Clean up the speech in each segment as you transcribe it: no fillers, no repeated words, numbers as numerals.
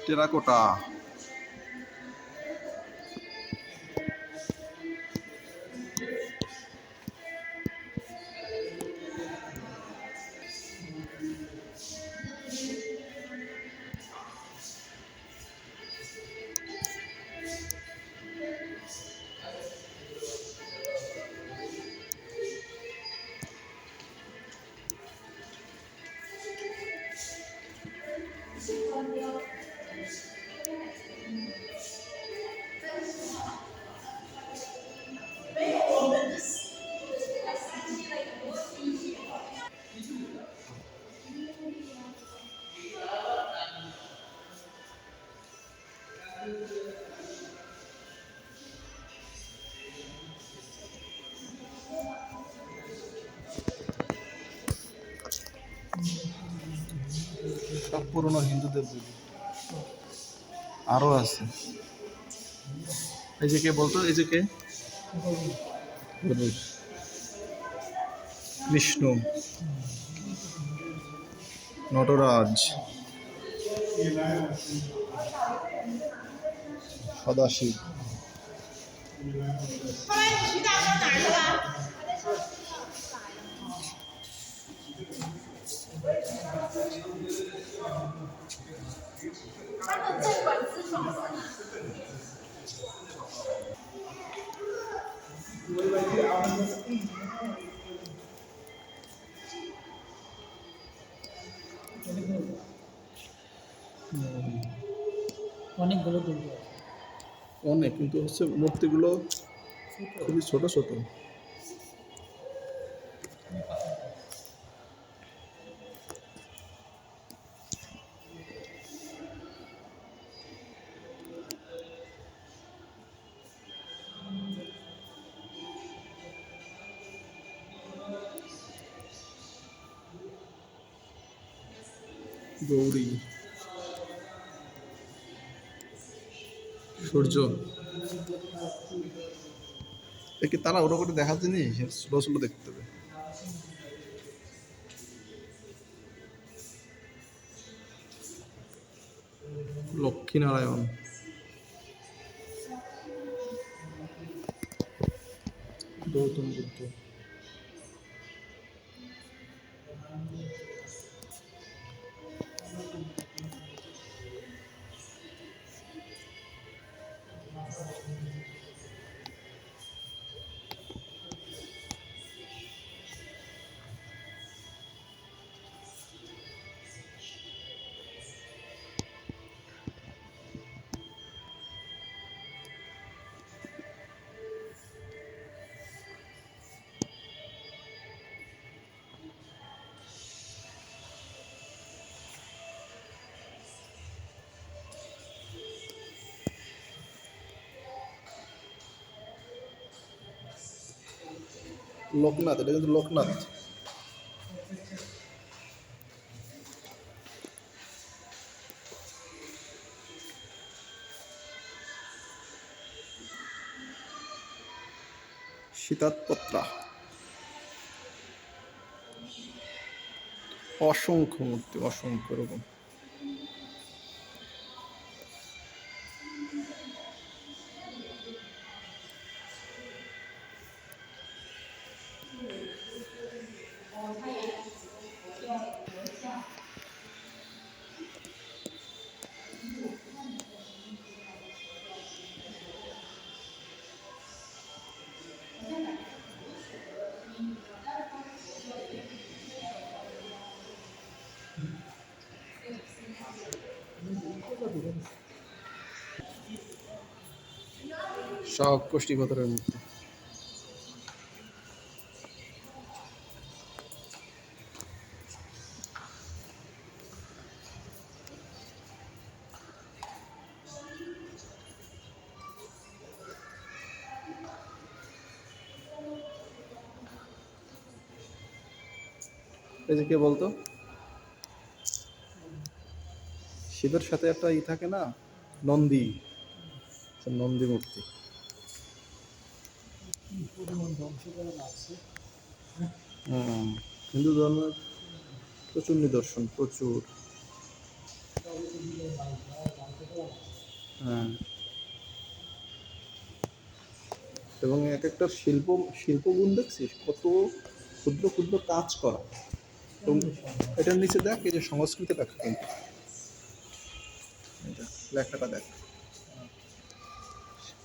Terracotta. সব পুরনো হিন্দু দেবদেবী আরো আছে। এই যে কে বলতো, এই যে কে? কৃষ্ণ, নটরাজ, সদাশিব। অনেকগুলো দুর্গ আছে, অনেক, কিন্তু হচ্ছে মূর্তিগুলো খুবই ছোট ছোট। গৌরী, সূর্য, একে তারা ওরা করে দেখার জিনিস ছোট ছোট দেখতে হবে। লক্ষ্মীনারায়ণ, গৌতম বুদ্ধ। লোকনাথ, এটা কিন্তু লোকনাথ। সীতাত্পত্রা, অসংখ্য মূর্তি, অসংখ্য এরকম। সব কোষ্ঠী পাথরের মূর্তি। এই যে কে বলতো, শিবের সাথে একটা ই থাকে না, নন্দী, নন্দী মূর্তি। হিন্দু ধর্মের প্রচুর নিদর্শন, প্রচুর। হ্যাঁ, এবং এক একটা শিল্পগুণ দেখছিস কত ক্ষুদ্র ক্ষুদ্র কাজ করা। এবং এটার নিচে দেখ এই যে সংস্কৃত লেখা, কিন্তু এটা লেখাটা দেখ,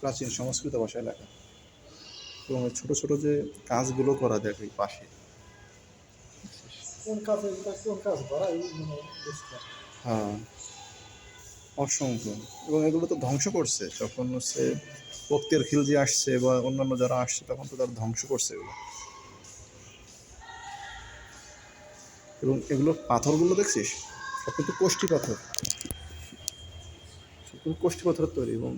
প্রাচীন সংস্কৃত ভাষায় লেখা। এবং ওই ছোট ছোট যে কাজগুলো করা দেখ এই পাশে। হ্যাঁ, অসংখ্য। এবং এগুলো তো ধ্বংস করছে যখন হচ্ছে বক্তের খিলজি আসছে বা অন্যান্য যারা আসছে, তখন তো তারা ধ্বংস করছে এগুলো। এবং এগুলোর পাথরগুলো দেখছিস সব কিন্তু কোষ্ঠী পাথর, সব কিন্তু কোষ্ঠী পাথরের তৈরি। এবং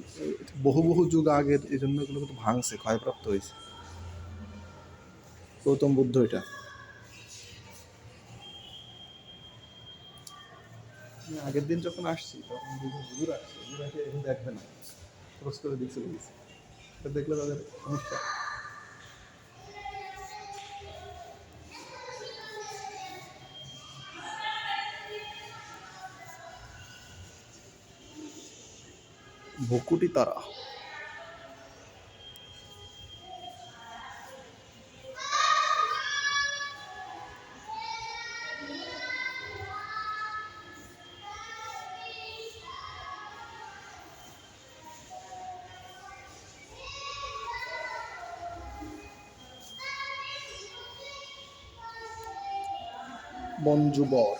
বহু বহু যুগ আগের, এই জন্য এগুলো কিন্তু ভাঙছে, ক্ষয়প্রাপ্ত হয়েছে। গৌতম বুদ্ধ এটা। আমি আগের দিন যখন আসছি তখন দুজন হুজুর আসছে, হুজুর এসে দেখবে না, খরচ করে দিক চলে গেছে। এটা দেখলে তাদের সমস্যা। ভকুটি তারা। মঞ্জুবর।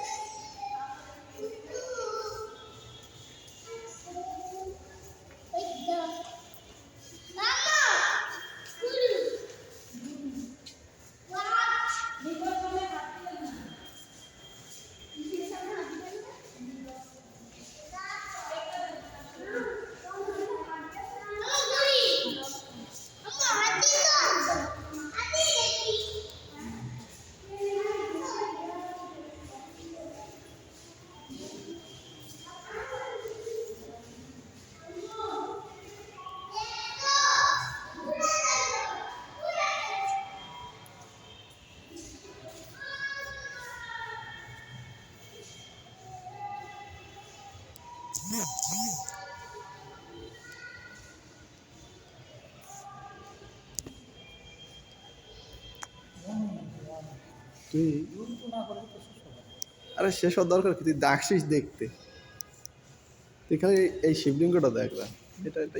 তুই আরে শেষ হওয়ার দরকার কি, তুই দেখছিস দেখতে, তুই খালি এই শিবলিঙ্গটা দেখ না। এটা এটা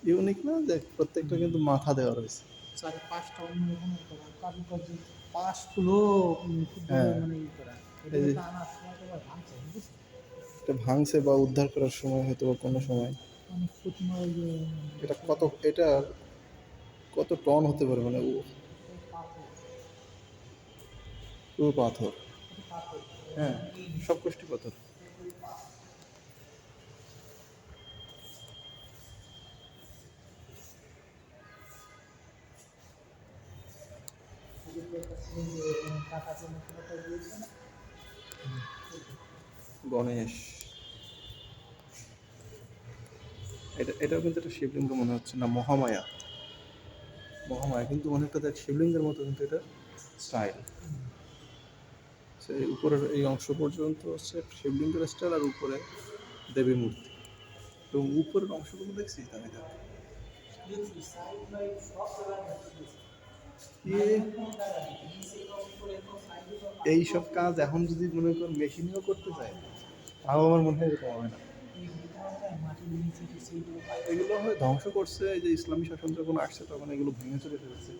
ইউনিক না, দেখ প্রত্যেকটা কিন্তু মাথা দেওয়া রয়েছে। চারি পাঁচটা অন্যরকম করা কারুকার্য, পাশগুলো হ্যাঁ, মানে ই করা। এই যে এটা আনার সময় তো আবার ভাঙছে, বুঝছিস? এটা ভাঙছে বা উদ্ধার করার সময় হয়তো বা কোনো সময়। অনেক প্রতিমা ওই যে এটা কত, এটা কত টন হতে পারে, মানে পাথর, পুরো পাথর। পাথর হ্যাঁ, সব কোষ্ঠী পাথর। টাকা জমা করাটা দিয়েছে না। গণেশ, এটাও কিন্তু একটা শিবলিঙ্গ মনে হচ্ছে না, মহামায়া। মহামায়া কিন্তু অনেকটা দেখ শিবলিঙ্গের মতো, কিন্তু এটা স্টাইল। সেই উপরের এই অংশ পর্যন্ত হচ্ছে শিবলিঙ্গের স্টাইল, আর উপরে দেবী মূর্তি। এবং উপরের অংশগুলো দেখছিস আমি দেখ, এই সব কাজ এখন যদি মনে কর মেশিনেও করতে চায়, তাও আমার মনে হয় এরকম হবে না। এগুলো হয় ধ্বংস করছে, এই যে ইসলামী শাসন যখন আসছে তখন এগুলো ভেঙে চলে ফেলেছে,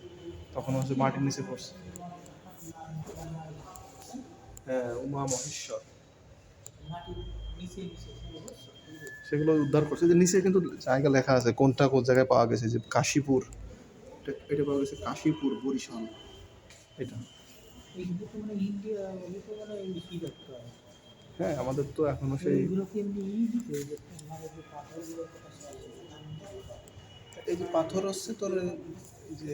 তখন হচ্ছে মাটির নিচে পড়ছে। হ্যাঁ, উমা মহেশ্বর, সেগুলো উদ্ধার করছে। যে নিচে কিন্তু জায়গা লেখা আছে, কোনটা কোন জায়গায় পাওয়া গেছে, যে কাশীপুর, এটা পাওয়া গেছে কাশীপুর, বরিশাল। এটা হ্যাঁ, আমাদের তো এখনো সেই এই যে পাথর হচ্ছে তোর, এই যে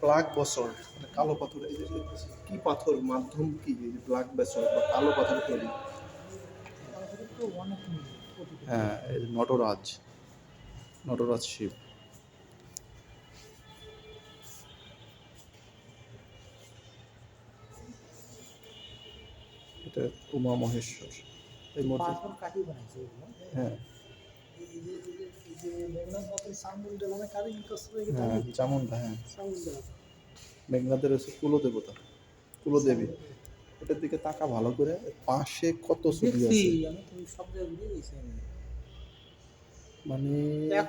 ব্ল্যাক বসল্ট, মানে কালো পাথর। এই যে কি পাথর, মাধ্যম কি, এই যে ব্ল্যাক বেসল্ট বা কালো পাথর তৈরি। হ্যাঁ, এই যে নটরাজ, নটরাজ শিব। এটা উমা মহেশ্বর এই মূর্তি। পাথর কাটি বানাইছে এগুলো। হ্যাঁ এই যে মেঘনাথ বাতের চামুন্ডা নামে কারিগরি করছিল এটা হ্যাঁ নাকি? চামুন্ডা, হ্যাঁ চামুন্ডা। মেঘনাদের হচ্ছে কুলদেবতা, কুলদেবী। এটার দিকে তাকা ভালো করে, পাশে কত ছবি দেখছি আছে, আমি তো সব জায়গায় ঘুরে গেছি আমি। মানে এক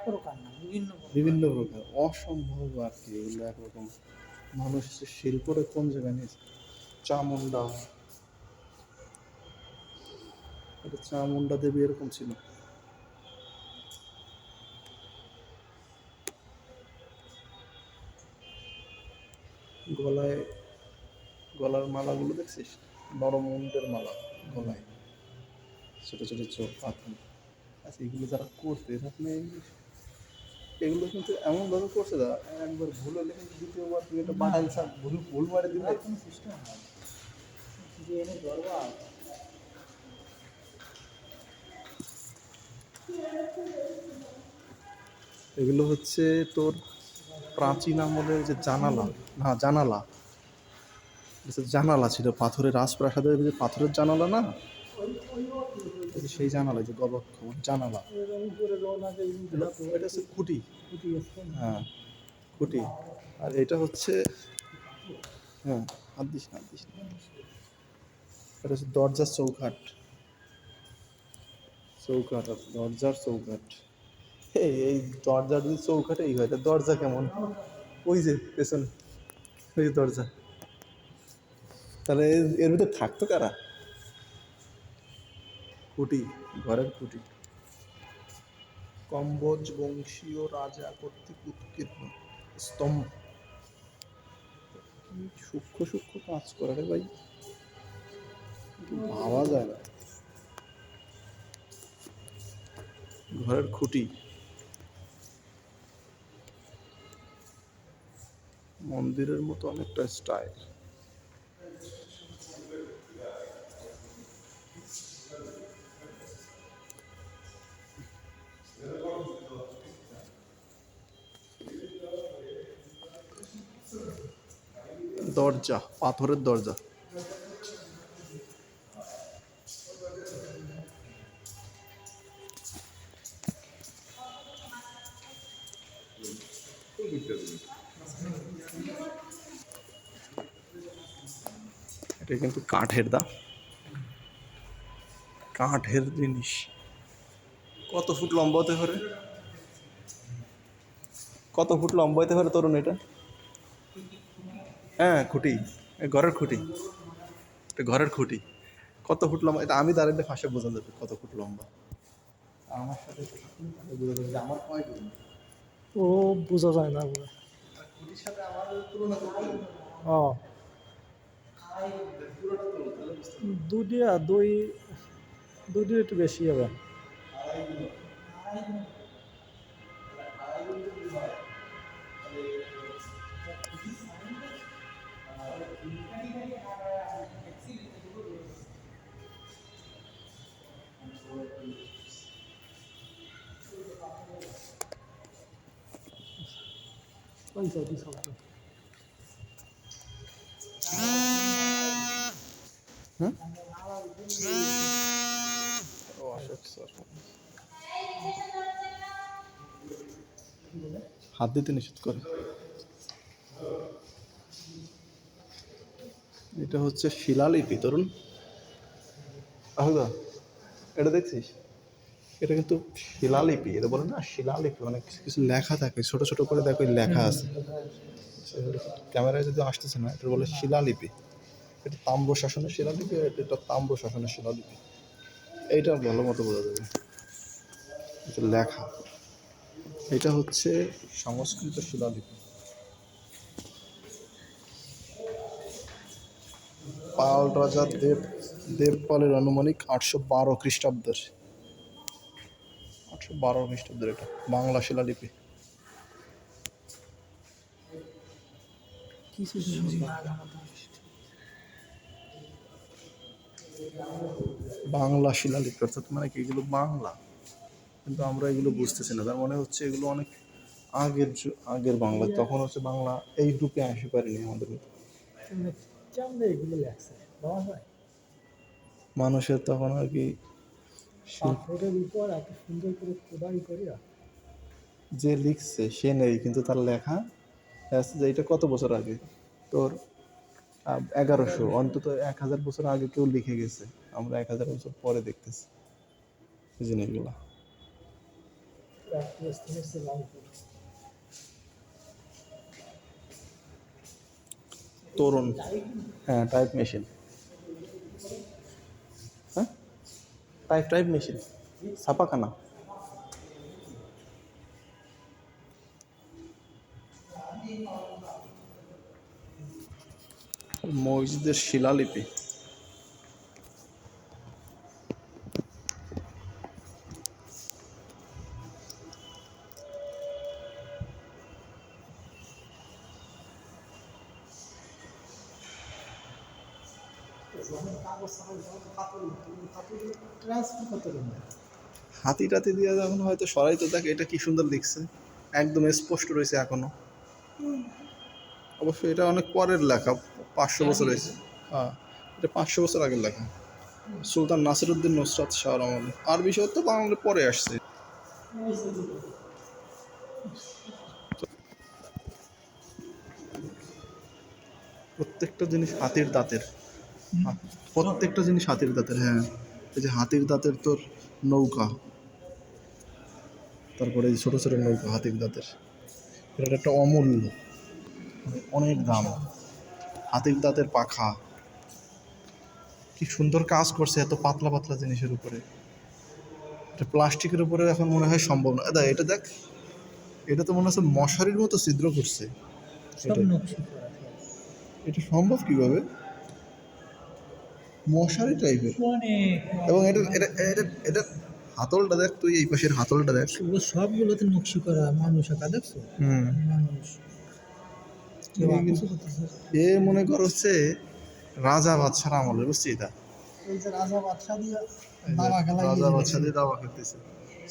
প্রকার না, বিভিন্ন প্রকার। বিভিন্ন প্রকার, অসম্ভব আর কি এগুলো একরকম। মানুষের শিল্পটা কোন জায়গায় নিয়েছে। চামুন্ডা, এটা চামুন্ডা দেবী এরকম ছিল। গলায়, গলার মালাগুলো দেখছিস, নরমুন্ডের মালা গলায়, ছোট ছোট চোখ পাথর। আচ্ছা এগুলো যারা করছে আপনি, এগুলো কিন্তু এমনভাবে করছে না, একবার ভুল হলে কিন্তু দ্বিতীয়বার তুমি একটা বাটাইল শাক ভুল ভুল মারে দিলে। আর কোনো সিস্টেম নাই যে এনে ধরবা। এগুলো হচ্ছে তোর প্রাচীন আমলের যে জানালা, না জানালা, জানালা ছিল পাথরের, রাজপ্রাসাদের যে পাথরের জানালা না, এই যে সেই জানালা, যে গলক্ষ জানালা, উপরে রওনা যে এটা হচ্ছে খুঁটি। খুঁটি আছে না? হ্যাঁ খুঁটি। আর এটা হচ্ছে, হ্যাঁ হাত দিস না, হাত দিস না। এটা হচ্ছে দরজার চৌকাঠ, চৌকাঠ আছে, দরজার চৌকাঠ। এই দরজার যদি চৌকাঠে এই হয় তা দরজা কেমন? ওই যে পেছনে, ওই যে দরজা, তাহলে এর ভিতরে থাকতো কারা? খুঁটি, ঘরের খুঁটি। কম্বোজ বংশীয় রাজা কর্তৃক উৎকীর্ণ স্তম্ভ। কি সূক্ষ্ম সূক্ষ্ম কাজ করে রে ভাই, ভাবা যায় না। ঘরের খুঁটি, মন্দিরের মতো অনেকটা স্টাইল। দরজা, পাথরের দরজা। এটা কিন্তু কাঠের দা, কাঠের জিনিস। কত ফুট লম্বা হতে পারে, কত ফুট লম্বা হতে পারে তরুণ এটা? হ্যাঁ খুঁটি, ঘরের খুঁটি, এটা ঘরের খুঁটি। কত ফুট লম্বা, এটা আমি দাঁড়ালে ফাঁসে বোঝা যাবে কত ফুট লম্বা। আমার সাথে বোঝা যাবে যে আমার কয় ফুট। ও বোঝা যায় না পুরো। খুঁটির সাথে আমার তুলনা করতে হবে। ও পুরোটা তুলনা তাহলে বুঝতে পারবে। দুই একটু বেশি হবে। আড়াই গুণ, আড়াই গুণ যদি হয় তাহলে ওই সাইডে শব্দ। হুম? ও অশোক স্যার, হাত দিতে নিষেধ করে। এটা হচ্ছে শিলালিপি তরুণ, আহদা এটা দেখছিস, এটা কিন্তু শিলালিপি, এটা বলে না শিলালিপি, মানে কিছু কিছু লেখা থাকে ছোট ছোট করে, দেখো লেখা আছে। ক্যামেরায় যদি আসতেছে না, এটা বলে শিলালিপি। এটা তাম্র শাসনের শিলালিপি, আর এটা তাম্র শাসনের শিলালিপি। এইটা ভালো মতো বোঝা যাবে, এটা লেখা। এটা হচ্ছে সংস্কৃত শিলালিপি। পাল রাজা দেবপালের আনুমানিক 812 খ্রিস্টাব্দের, 812 খ্রিস্টাব্দের এটা বাংলা শিলালিপি। কিছু বাংলা শিলালিপি অর্থাৎ মানে কি, এগুলো বাংলা, কিন্তু আমরা এগুলো বুঝতেছি না। তার মানে হচ্ছে এগুলো অনেক আগের বাংলা, তখন হচ্ছে বাংলা এই রূপে আসে পারেনি আমাদের মধ্যে। কেমন এগুলো লেখছে বাবা ভাই? মানুষের তখন আর কি পাথরের উপর এত সুন্দর করে খোদাই করিয়া যে লিখছে সে নেই, কিন্তু তার লেখা আছে যে এটা কত বছর আগে, তোর 1100, অন্তত 1000 বছর আগে কেউ লিখে গেছে, আমরা 1000 বছর পরে দেখতেছি এই জিনিসগুলা। রাষ্ট্রীয় স্থানের সে রংপুর। তরুণ, হ্যাঁ টাইপ মেশিন, হ্যাঁ টাইপ মেশিন, ছাপাখানা। মসজিদের শিলালিপি। কাগজ ছাপাই পাথরগুলো ট্রান্সফার করতে পারবে। হাতি টাতি দিয়ে যখন হয়তো সরাই, তো দেখ এটা কি সুন্দর লিখছে, একদম স্পষ্ট রয়েছে এখনো। অবশ্যই এটা অনেক পরের লেখা, 500 বছর হয়েছে। হ্যাঁ, এটা 500 বছর আগের লেখা, সুলতান নাসিরউদ্দিন নুসরাত শাহর আমলে। আরবি সাহিত্য বাংলা পরে আসছে। প্রত্যেকটা জিনিস হাতির দাঁতের, প্রত্যেকটা জিনিস হাতির দাঁতের। হ্যাঁ, এই যে হাতির দাঁতের তোর নৌকা, তারপরে এই ছোটো ছোটো নৌকা হাতির দাঁতের, এটা একটা অমূল্য, অনেক দাম। হাতির দাঁতের পাখা, কি সুন্দর কাজ করছে এত পাতলা পাতলা জিনিসের উপরে। এটা প্লাস্টিকের উপরে এখন মনে হয় সম্ভব না। এটা দেখ, এটা তো মনে হচ্ছে মশারির মতো ছিদ্র করছে। সব নকশি করা। এটা সম্ভব কিভাবে? মশারি টাইপের। অনেক এবং এটা এটা এটা এটা হাতলটা দেখ তুই, এই পাশের হাতলটা দেখ। সবগুলোতে নকশি করা মানুষ আঁকা দেখছো? মানুষ কেউ কিছু করতেছে। এ মনে কর হচ্ছে রাজা বাদশার আমলের, বুঝছি এটা। এই যে রাজা বাদশা দিয়ে দাবা খেলা রাজা বাদশা দিয়ে দাবা খেলতেছে।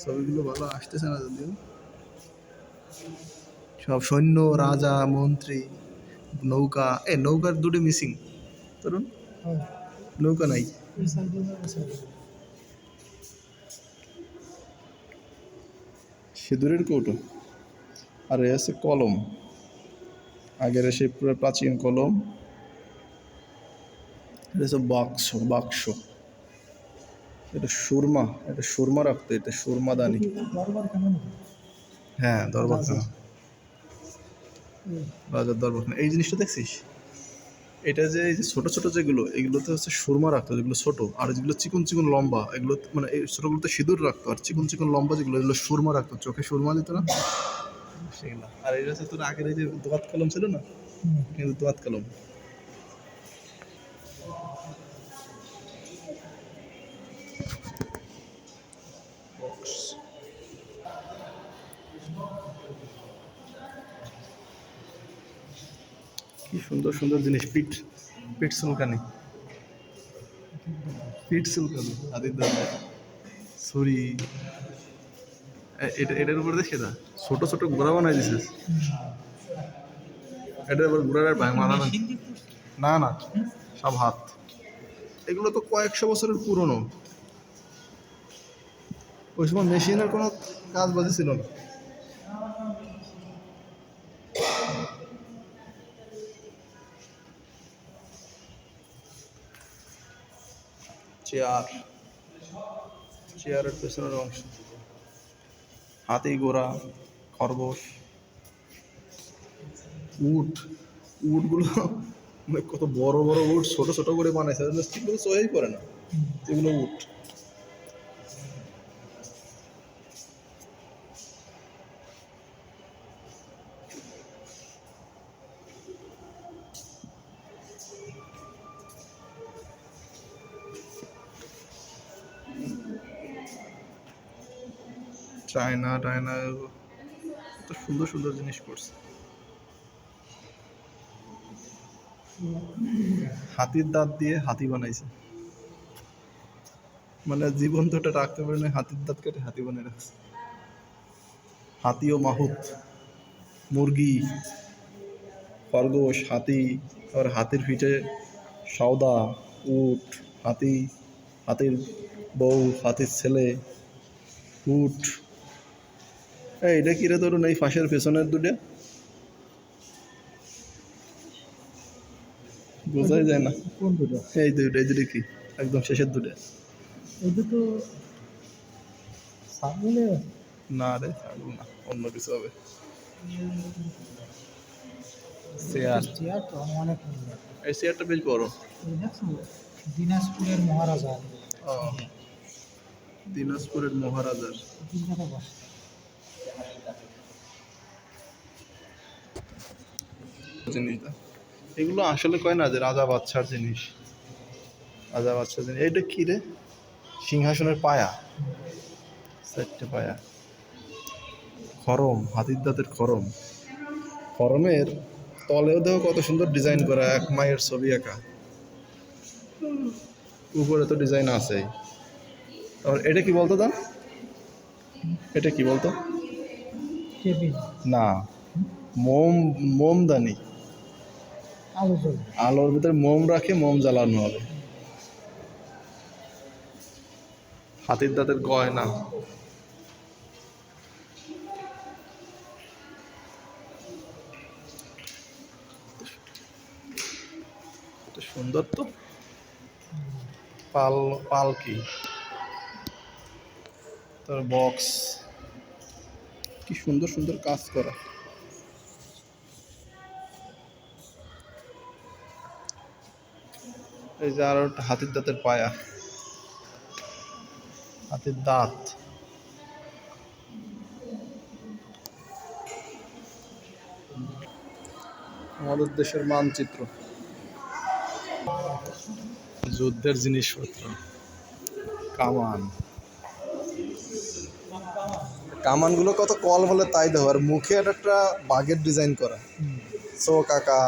ছবিগুলো ভালো আসতেছে না যদিও। সব সৈন্য, রাজা, মন্ত্রী, নৌকা। নৌকার দুটো মিসিং তরুণ, নৌকা নাই। সিঁদুরের কৌটো, আর এ আছে কলম, আগের সেই পুরো প্রাচীন কলম। এটা হচ্ছে বাক্স, বাক্স। এটা সুরমা, এটা সুরমা রাখতো, এটা সুরমাদানি। দরবার কেমন? হ্যাঁ, দরবারখানা, রাজার দরবারখানা। এই জিনিসটা দেখছিস? এটা যে এই যে ছোটো ছোটো যেগুলো, এগুলোতে হচ্ছে সুরমা রাখতো, যেগুলো ছোটো। আর যেগুলো চিকন চিকন লম্বা, এগুলো মানে এই ছোটোগুলোতে সিঁদুর রাখতো। আর চিকন চিকন লম্বা যেগুলো, এগুলো সুরমা রাখতো, চোখে সুরমা দিত না সেগুলো। আর এটা হচ্ছে তোর আগের এই যে দোয়াত কলম ছিল না, কিন্তু দোয়াত কলম। কি সুন্দর সুন্দর জিনিস। পিঠ, পিঠ চুলকানি, পিঠ চুলকানি, হাতির দাঁত, ছুরি। এটার উপরে দেখে না ছোট ছোট ঘোড়া বানাই দিছিস। এটার উপর ঘোড়ার আর ভাঙ মারা না, না সব হাত। এগুলো তো কয়েকশো বছরের পুরনো। ওই সময় মেশিনের কোনো কাজ বাজি ছিল না। চেয়ার, চেয়ারের পেছনের অংশ, হাতি, ঘোড়া, খরগোশ, উট। উটগুলো মানে কত বড় বড় উট, ছোট ছোট করে বানাইছে, ঠিকগুলো চয়েই পড়ে না যেগুলো উট। চায়না টায়না, কত সুন্দর সুন্দর জিনিস করছে। হাতির দাঁত দিয়ে হাতি বানাইছে, মানে জীবন্ত ওটা রাখতে পারে না, হাতির দাঁত কেটে হাতি বানিয়ে রাখছে। হাতি ও মাহুত, মুরগি, খরগোশ, হাতি, আবার হাতির পিঠে সওদা, উট, হাতি, হাতির বউ, হাতির ছেলে, উট। এটা কিরে ধরুন এই ফাঁসের পেছনের দুটো বোঝাই যায় না। কোন দুটো? এই দুটো কি একদম শেষের দুটো? এই দুটো সামনে। না রে, ছাগল না, অন্য কিছু হবে। চেয়ার। চেয়ার তো অনেক সুন্দর। এই চেয়ারটা বেশ বড়। এই দেখছো দিনাজপুরের মহারাজা ও, দিনাজপুরের মহারাজার তিনটা বসে। জিনিসটা এগুলো আসলে কয় না যে রাজা বাদশার জিনিস, রাজা বাদশার জিনিস। এইটা কি রে? সিংহাসনের পায়া, চারটে পায়া, খরম, হাতির দাঁতের খরম। খরমের তলেও দেখো কত সুন্দর ডিজাইন করা, এক মায়ের ছবি আঁকা। উপরে তো ডিজাইন আছেই। আর এটা কি বলতো দাম? এটা কি বলতো? টেবিল। না, মোমদানি। আলো জ্বলে। আলোর ভিতরে মোম রাখে, মোম জ্বালানো হবে। হাতির দাঁতের গয়না। এটা সুন্দর তো। পালকি, তার বক্স, কি সুন্দর সুন্দর কাজ করা। এই যে আরো একটা হাতির দাঁতের পায়া, হাতির দাঁত। আমাদের দেশের মানচিত্র, যুদ্ধের জিনিসপত্র, কামান। কামানগুলো কত কল বলে তাই দেখো, আর মুখে একটা বাঘের ডিজাইন করা, চোখ আঁকা।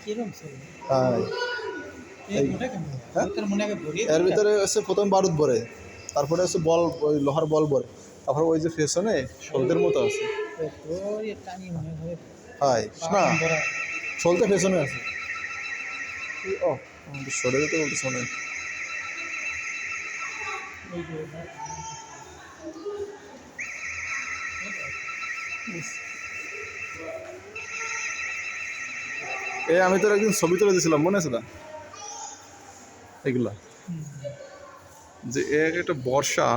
কিরম ছিল? হ্যাঁ, এর ভিতরে হচ্ছে প্রথম বারুদ ভরে, তারপরে হচ্ছে বল, ওই লোহার বল ভরে, তারপরে ওই যে পেছনে শোল্ডের মতো আছে। হ্যাঁ না, শোলটা পেছনে আছে। ও, আমাদের সরে যেতে বলতে শোনে। আমি তোর একদিন ছবি তুলে দিয়েছিলাম, মনে আছে না এগুলা? যে একটা বর্ষা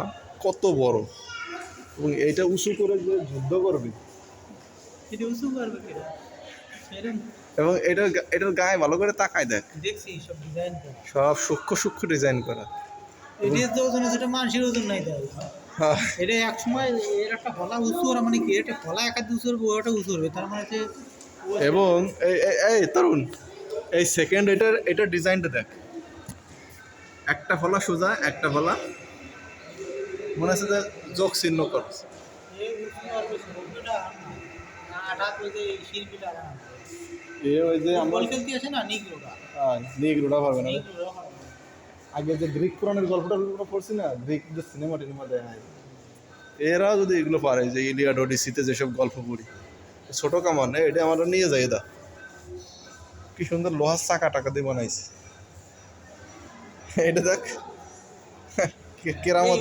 কত বড়, এবং এইটা উঁচু করে যে যুদ্ধ করবে, এবং এটার গায়ে ভালো করে তাকায় দেখ, দেখছি সব ডিজাইন করা, সব সূক্ষ্ম সূক্ষ্ম ডিজাইন করা। এটা তো ওজন আছে, এটা মানুষের ওজন নাই দেয়। এটা এক সময় এর একটা ফলা উঁচু, আর মানে কি এটা ফলা একাধিক উঁচু হবে, ওটা উঁচু হবে, তার মানে যে। এবং এই তরুণ, এই সেকেন্ড এটার ডিজাইনটা দেখ, একটা ফলা সোজা, একটা ফলা মনে আছে যে যোগ চিহ্ন কর। ওই যে আমরা নিগ্রোটা পারবে না। আগে যে গ্রিক পুরাণের গল্পটা পড়ছি না, গ্রিক যে সিনেমা টিনেমা দেখায়, এরা যদি এগুলো পারে, যে ইলিয়াড ওডিসিতে যেসব গল্প পড়ি, ছোট কামান এটা আমরা নিয়ে যাই। দা কি সুন্দর লোহার চাকা টাকা দিয়ে বানাইছে। এটা দেখ, কেরামত।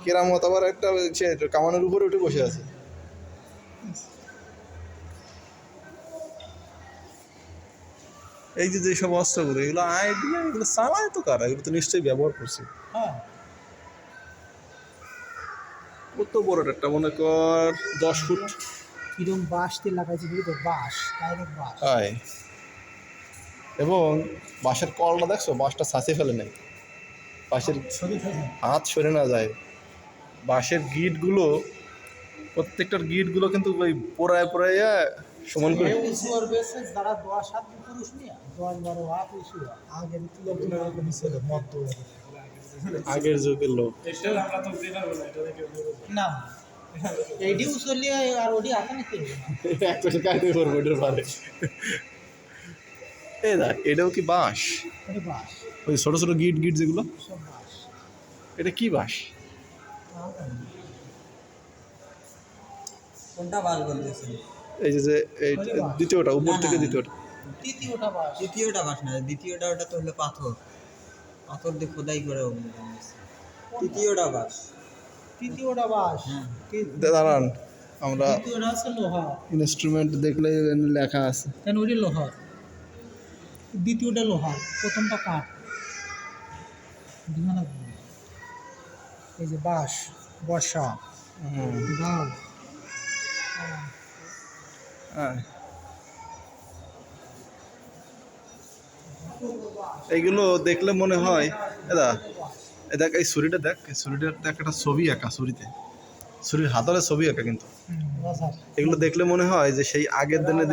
কেরামত আবার একটা সে কামানের উপরে উঠে বসে আছে। এই যে যেসব অস্ত্রগুলো, এগুলো আইডিয়া, এগুলো চালায় তো কারা? এগুলো তো নিশ্চয়ই ব্যবহার করছে। কত বড় একটা, মনে কর 10 ফুট। কিরম বাঁশ দিয়ে লাগাইছে, বাঁশ, ডাইরেক্ট বাঁশ। হ্যাঁ, এবং বাঁশের কলটা দেখছো, বাঁশটা ছাঁচে ফেলে নেই, বাঁশের হাত সরে না যায়। বাঁশের গিটগুলো, প্রত্যেকটার গিটগুলো কিন্তু ওই পোড়ায় পোড়াইয়া সমান করে। যারা 10-7 পুরুষ নিয়ে 10-12 হাত উঁচু, আগের ছিল মধ্য, আগের যুগের লোক। না এইটি উচলি আর ওটি হাতে নিতে একটা কায়দে করবো ওটার পারে। এই দেখ, এটাও কি বাঁশ? বাঁশ, ওই ছোট ছোট গিট গিট যেগুলো, সব বাঁশ। এটা কি বাঁশ? কোনটা বাঁশ বলতেছি? এই যে এই দ্বিতীয়টা, উপর থেকে দ্বিতীয়টা। তৃতীয়টা বাঁশ। তৃতীয়টা বাঁশ না, দ্বিতীয়টা ওটা তো হলো পাথর। পাথর দিয়ে খোদাই করে ওগুলো বানিয়েছে। তৃতীয়টা বাঁশ। তৃতীয়টা বাঁশ। হ্যাঁ। দাঁড়ান, আমরা তৃতীয়টা হচ্ছে লোহা। ইনস্ট্রুমেন্ট দেখলে লেখা আছে। কেন ওইটা লোহার, দ্বিতীয়টা লোহার, প্রথমটা কাঠ। এই যে বাঁশ, বর্ষা, ডাল। হ্যাঁ, এইগুলো দেখলে মনে হয় দাদা, দেখ এই ছুরিটা, দেখ এই ছুরিটার দেখ একটা ছবি আঁকা, ছুরির হাতলে ছবি আঁকা কিন্তু। এগুলো দেখলে মনে হয় যে সেই আগের দিনে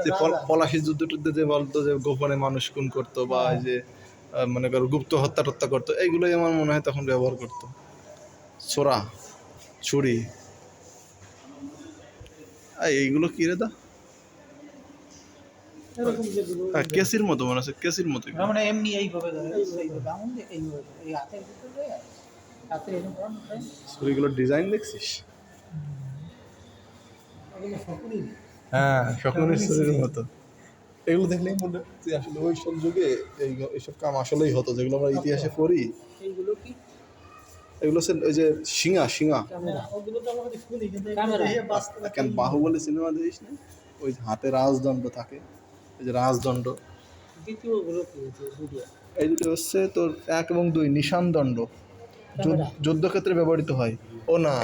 যে পলাশি যুদ্ধ টুদ্ধ যে বলতো যে গোপনে মানুষ খুন করতো, বা এই যে মনে করো গুপ্ত হত্যা করতো, এইগুলোই আমার মনে হয় তখন ব্যবহার করতো। ছোরা, ছুরি, এইগুলো কি রে দা? কেসির মতো মনে হচ্ছে, কেসির মতো। মানে এমনি এইভাবে এই হাতের ভিতরে হাতে এরকম ছুরিগুলোর ডিজাইন দেখছিস? হ্যাঁ, শকুনির ছুরির মতো। এগুলো দেখলেই মনে হচ্ছে আসলে ওই সব যুগে এইসব কাম আসলেই হতো, যেগুলো আমরা ইতিহাসে পড়ি। এইগুলো কি? এগুলো হচ্ছে ওই যে শিঙা। কেন বাহুবলী সিনেমা দেখিস না? ওই হাতে রাজদণ্ড থাকে, ওই যে রাজদণ্ড। এই দুটো হচ্ছে তোর 1 এবং 2 নিশান দণ্ড, যুদ্ধক্ষেত্রে ব্যবহৃত হয়। ও না,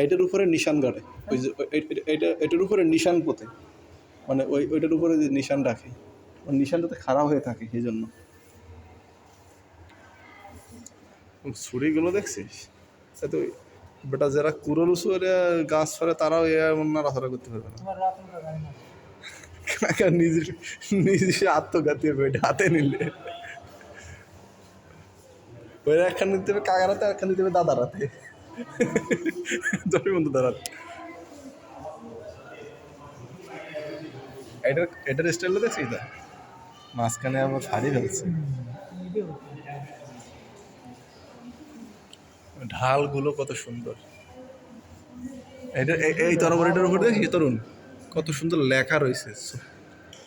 এটার উপরে নিশান গাড়ে, ওই যে এটার উপরে নিশান পোতে, মানে ওইটার উপরে যে নিশান রাখে, ওই নিশানটাতে খাড়া হয়ে থাকে, সেই জন্য। ছুরিগুলো দেখছিস? তো বেটা যারা কুরলুসু গাছ ফেলে তারাও নাড়াচাড়া করতে পারবে না। নিজে আত্মঘাতী হবে হাতে নিলে। ওই একখান নিতে হবে কাকার হাতে, একখান নিতে হবে দাদার হাতে, জয় বন্ধু দাদার। এটার স্টাইলটা দেখছিস? মাঝখানে আবার শাড়ি ফেলছে। ঢালগুলো কত সুন্দর। এই তরবারিটার উপর দেখি তরুণ, কত সুন্দর লেখা রয়েছে।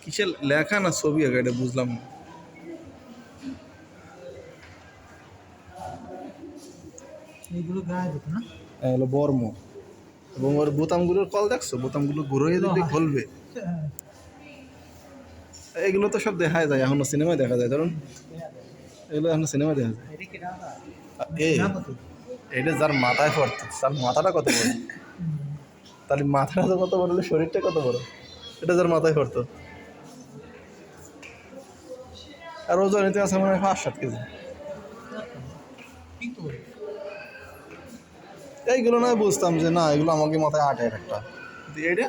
কিসের লেখা না ছবি আঁকা, এটা বুঝলাম না। এইগুলো গায়ে দিত না? হলো বর্ম, এবং ওর বোতামগুলোর কল দেখছো? বোতামগুলো ঘুরিয়ে দিলে খুলবে। এগুলো তো সব দেখা যায়, এখনো সিনেমায় দেখা যায়। ধরুন এগুলো এখনো সিনেমায় দেখা যায়। এটা যার মাথায় পড়তো, তার মাথাটা কত বড়, তাহলে মাথাটা কত বড় হলে শরীরটা কত বড়। এটা যার মাথায় পড়তো, আর ওজন এতে আছে মনে হয় 5-7 কেজি। এইগুলো নয় বুঝতাম যে না, এগুলো আমাকে মাথায় আটের একটা। এটা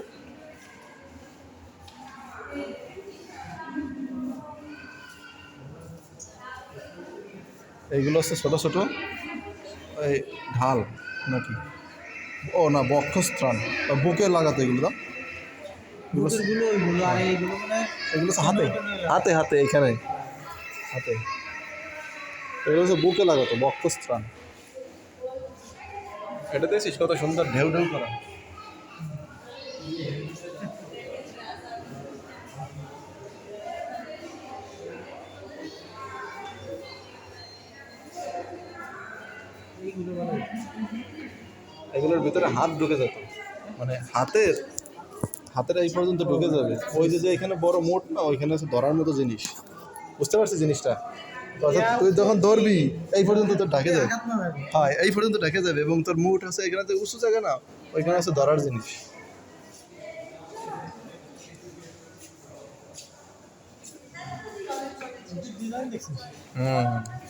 এইগুলো হচ্ছে ছোট ছোট এই ঢাল নাকি, ও না বক্ষস্থান, বুকে লাগাতো এগুলো। এগুলো হচ্ছে হাতে হাতে হাতে এখানে হাতে, এগুলো হচ্ছে বুকে লাগাতো, বক্ষস্থান। এটা দেখছিস কত সুন্দর ঢেউ ঢেউ করা। এগুলোর ভিতরে হাত ঢুকে যেত, মানে হাতের এই পর্যন্ত ঢুকে যাবে। ওই যে এখানে বড় মোট না, ওইখানে আছে ধরার মতো জিনিস। বুঝতে পারছিস জিনিসটা? অর্থাৎ তুই যখন ধরবি এই পর্যন্ত তোর ঢাকে যাবে। হ্যাঁ, এই পর্যন্ত ঢাকে যাবে, এবং তোর মুঠ আছে এখানে যে উঁচু জায়গা না, ওইখানে আছে ধরার জিনিস।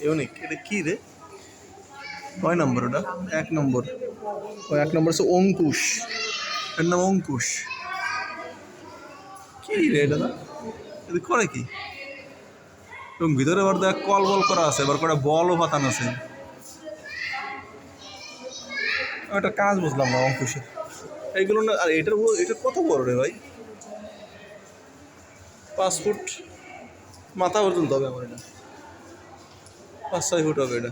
ইউনিক। এটা কি রে? কয় নম্বর ওটা? 1 নম্বর। ওই 1 নম্বর হচ্ছে অঙ্কুশ, এর নাম অঙ্কুশ। কি রে এটা? এটা করে কি? এবং ভিতরে আবার দেখ কল বল করা আছে, এবার করে বলও পাতানো আছে। একটা কাজ বুঝলাম না অঙ্কুশের এইগুলো না। আর এটা কত বড় রে ভাই? 5 ফুট মাথা পর্যন্ত হবে আমার এটা, 5-6 ফুট হবে এটা।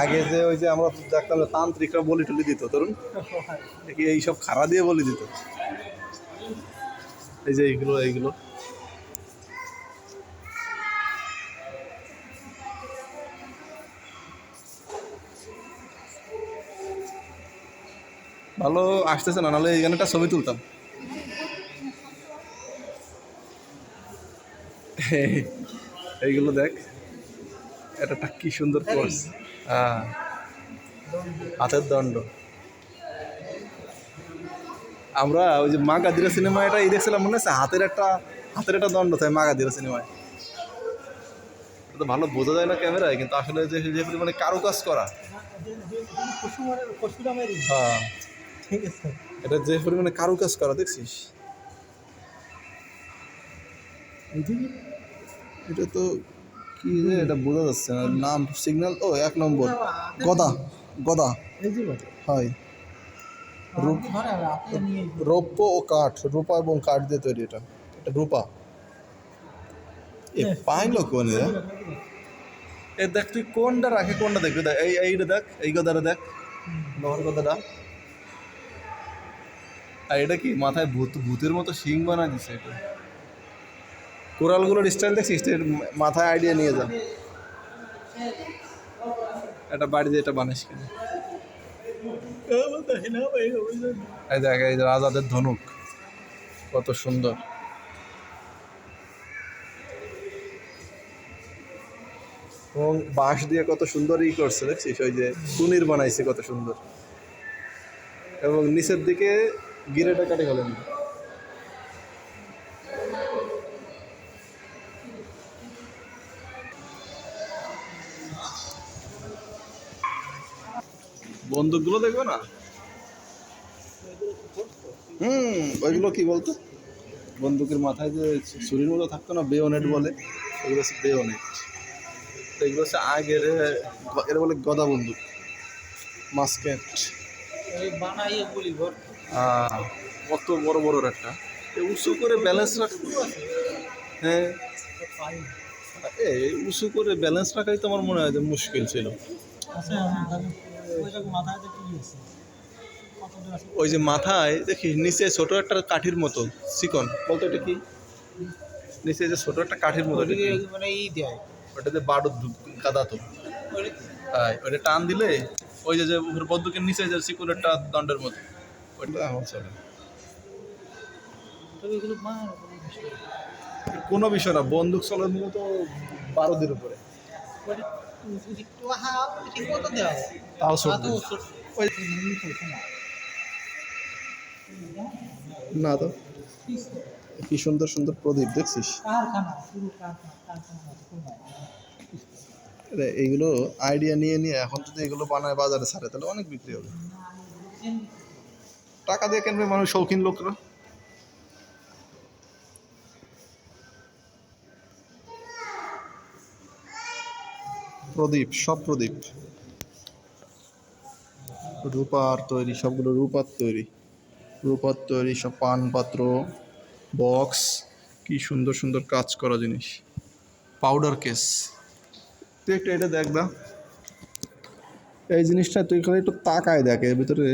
আগে যে ওই যে আমরা দেখতাম তান্ত্রিকরা বলি টলি দিত, তরুণ দেখি এইসব খাড়া দিয়ে বলি দিত। এই যে এইগুলো ভালো আসতেছে না, নাহলে এখানে একটা ছবি তুলতাম। এইগুলো দেখ, এটা কি সুন্দর কোর্স। হ্যাঁ, হাতের দণ্ড। আমরা ওই যে মা গাদিরা সিনেমা এটা দেখছিলাম, মনে আছে হাতের একটা দণ্ড তাই মা গাদিরা সিনেমায়। এটা তো ভালো বোঝা যায় না ক্যামেরায়, কিন্তু আসলে যে পরিমাণে কারুকাজ করা। হ্যাঁ, ঠিক আছে। এটা যে পরিমাণে কারুকাজ করা দেখছিস। এটা তো কি রে, এটা বোঝা যাচ্ছে না নাম। সিগন্যাল, ও 1 নম্বর গদা। গদা হয় রৌপ্য ও কাঠ, রূপা এবং কাঠ দিয়ে তৈরি। এটা রূপা। এ পাইলো কোনে? এ দেখ, তুই কোনটা রাখে কোনটা দেখবি। দেখ এইটা দেখ, এই গদাটা দেখ, লোহার গদাটা। আর এটা কি মাথায় ভূতের মতো শিং বানা দিছে। এটা কোরালগুলোর স্টাইল দেখছিস, মাথায় আইডিয়া নিয়ে যা। এটা বাড়িতে এটা বানিস কেন? এই দেখ, এই যে রাজাদের ধনুক কত সুন্দর। এবং বাঁশ দিয়ে কত সুন্দর করছে দেখছিস, ওই যে কুনির বানাইছে কত সুন্দর। এবং নিচের দিকে গিরেটা কাটে গেলেন। বন্দুকগুলো দেখবে না? ওইগুলো কি বলতো, বন্দুকের মাথায় যে ছুরির মতো থাকতো না, বেয়োনেট বলে। ওইগুলো হচ্ছে বেয়োনেট। এগুলো হচ্ছে আগের, এর বলে গদা বন্দুক, মাস্কেট। কত বড় বড় একটা উঁচু করে ব্যালেন্স রাখ। হ্যাঁ, উঁচু করে ব্যালেন্স রাখাই তো আমার মনে হয় যে মুশকিল ছিল। ওই যে মাথায় দেখি নিচে ছোট একটা কাঠির মতো চিকন, বলতো এটা কি? নিচে যে ছোট একটা কাঠির মতো, ওটাতে বারুদ কাদা তো। ওইটা টান দিলে ওই যে বন্দুকের নিচে যে চিকন একটা দণ্ডের মতো, ওইটা এখন চলে। কোনো বিষয় না, বন্দুক চলে মূলত বারুদের উপরে। তাও না তো, কি সুন্দর সুন্দর প্রদীপ দেখছিস। এইগুলো আইডিয়া নিয়ে নিয়ে এখন যদি এগুলো বানায় বাজারে ছাড়ে, তাহলে অনেক বিক্রি হবে। টাকা দিয়ে কিনবে মানুষ, শৌখিন লোকরা। প্রদীপ, সব প্রদীপ রূপার তৈরি, সবগুলো রূপার তৈরি। সব পান পাত্র, বক্স, কি সুন্দর সুন্দর কাজ করা জিনিস। পাউডার কেস, তুই একটু এটা দেখ দা, এই জিনিসটা তুই খালি একটু তাকায় দেখ, এর ভিতরে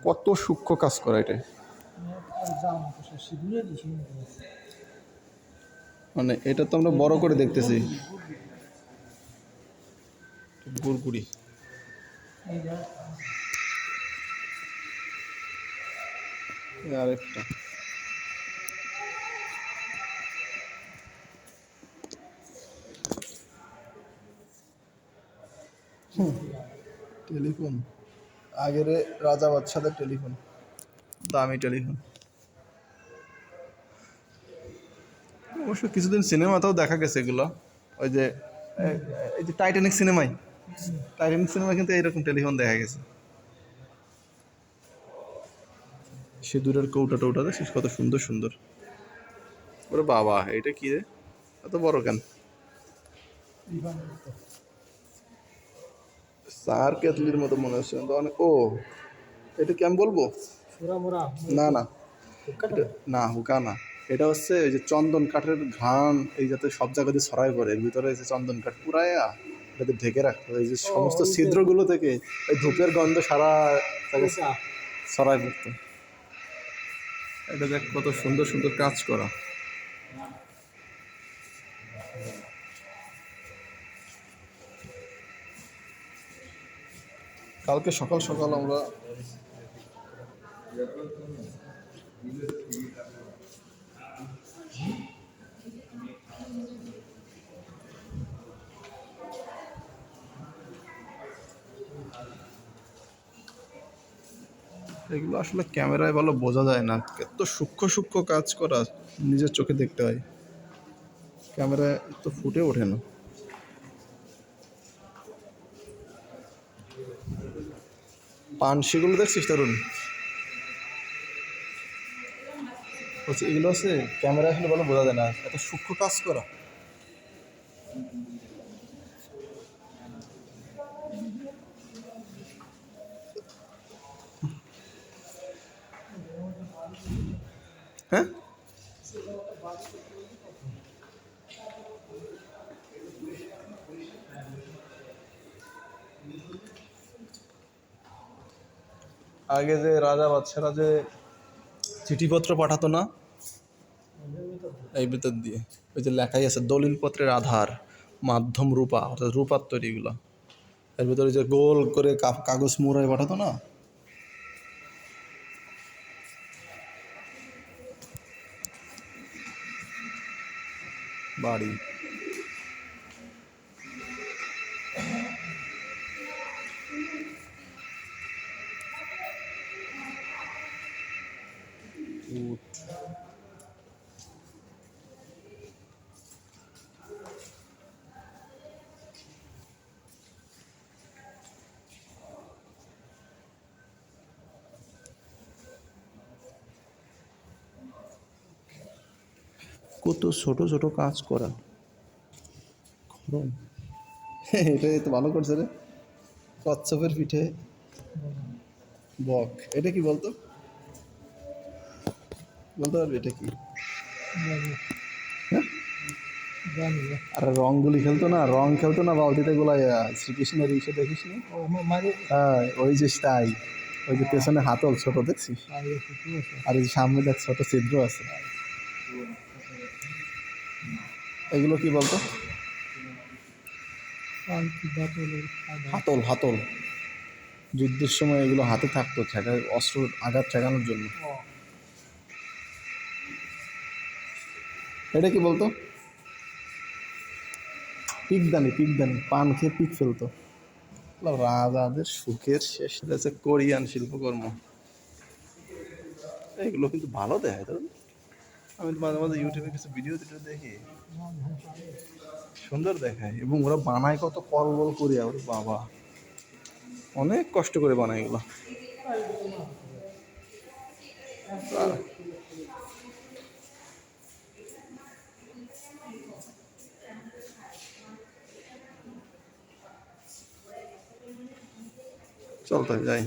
কত সূক্ষ্ম কাজ করা। এটা মানে এটা তো আমরা বড় করে দেখতেছি, গুড়গুড়ি। আরেকটা টেলিফোন, আগের রাজা বাদশাদের টেলিফোন, দামি টেলিফোন। অবশ্য কিছুদিন সিনেমাতেও দেখা গেছে এগুলো। ওই যে এই যে টাইটানিক সিনেমায় কিন্তু এইরকম টেলিফোন দেখা গেছে। সিঁদুরের কৌটা টৌটা দেখছিস কত সুন্দর সুন্দর। ওরে বাবা, এটা কি রে, এত বড় কেন? সার কেতলির মতো মনে হচ্ছে অনেক। ও, এটা কি আমি বলবো? না না, না হুকা না, এটা হচ্ছে ওই যে চন্দন কাঠের ঘ্রাণ, এই যাতে সব জায়গাতে ছড়াই পড়ে। এর ভিতরে যে চন্দন কাঠ পুরাইয়া এটাতে ঢেকে রাখতো, এই যে সমস্ত ছিদ্রগুলো থেকে ওই ধূপের গন্ধ সারা ছড়াই পড়তো। এটা দেখ কত সুন্দর সুন্দর কাজ করা। কালকে সকাল সকাল আমরা এগুলো আসলে ক্যামেরায় ভালো বোঝা যায় না, এত সূক্ষ্ম সূক্ষ্ম কাজ করা, নিজের চোখে দেখতে হয়, ক্যামেরায় তো ফুটে ওঠে না। পানসিগুলো দেখছিস তরুণ? বলছি এগুলো আছে ক্যামেরা আসলে ভালো বোঝা যায় না, এত সূক্ষ্ম কাজ করা। হ্যাঁ, আগে যে রাজা বাদশারা যে চিঠিপত্র পাঠাতো না, এই ভিতর দিয়ে ওই যে লেখাই আছে দলিলপত্রের আধার মাধ্যম রূপা, অর্থাৎ রূপার তৈরি এগুলো। এর ভিতরে যে গোল করে কাগজ মুড়ায় পাঠাতো না, বাড়ি। কত ছোট ছোট কাজ করা, খরম। এটা তো ভালো করছে রে, কচ্ছপের পিঠে বক। এটা কি বলতো, বলতে পারবি এটা কি? হ্যাঁ? আর রংগুলি খেলতো না, রং খেলতো না বালতিতে গোলাইয়া, শ্রীকৃষ্ণের ইসে দেখিস নি? হ্যাঁ, ওই যে তাই, ওই যে পেছনে হাতল ছোট দেখছিস, আর এই যে সামনে দেখ ছোট ছিদ্র আছে। এগুলো কি বলতো? হাতল, হাতল। যুদ্ধের সময় এগুলো হাতে থাকতো, অস্ত্র আঘাত ঠেকানোর জন্য। এটা কি বলতো? পিকদানি, পিকদানি, পান খেয়ে পিক ফেলতো। রাজাদের সুখের শেষ রয়েছে কোরিয়ান শিল্পকর্ম। এগুলো কিন্তু ভালো দেখায়, তো আমি তো মাঝে মাঝে ইউটিউবে কিছু ভিডিও টিডিও দেখি, সুন্দর দেখায়, এবং ওরা বানায় কত কল করিয়া, ওর বাবা অনেক কষ্ট করে বানায় এগুলো। চল তাই যাই।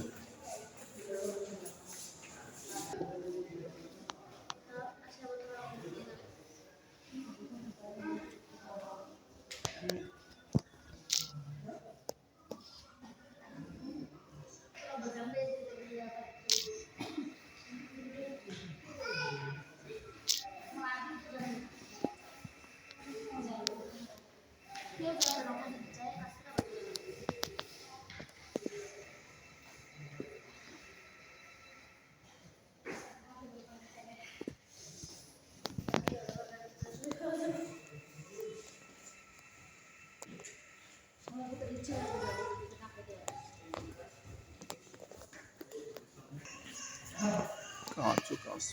কাঁচু কাজ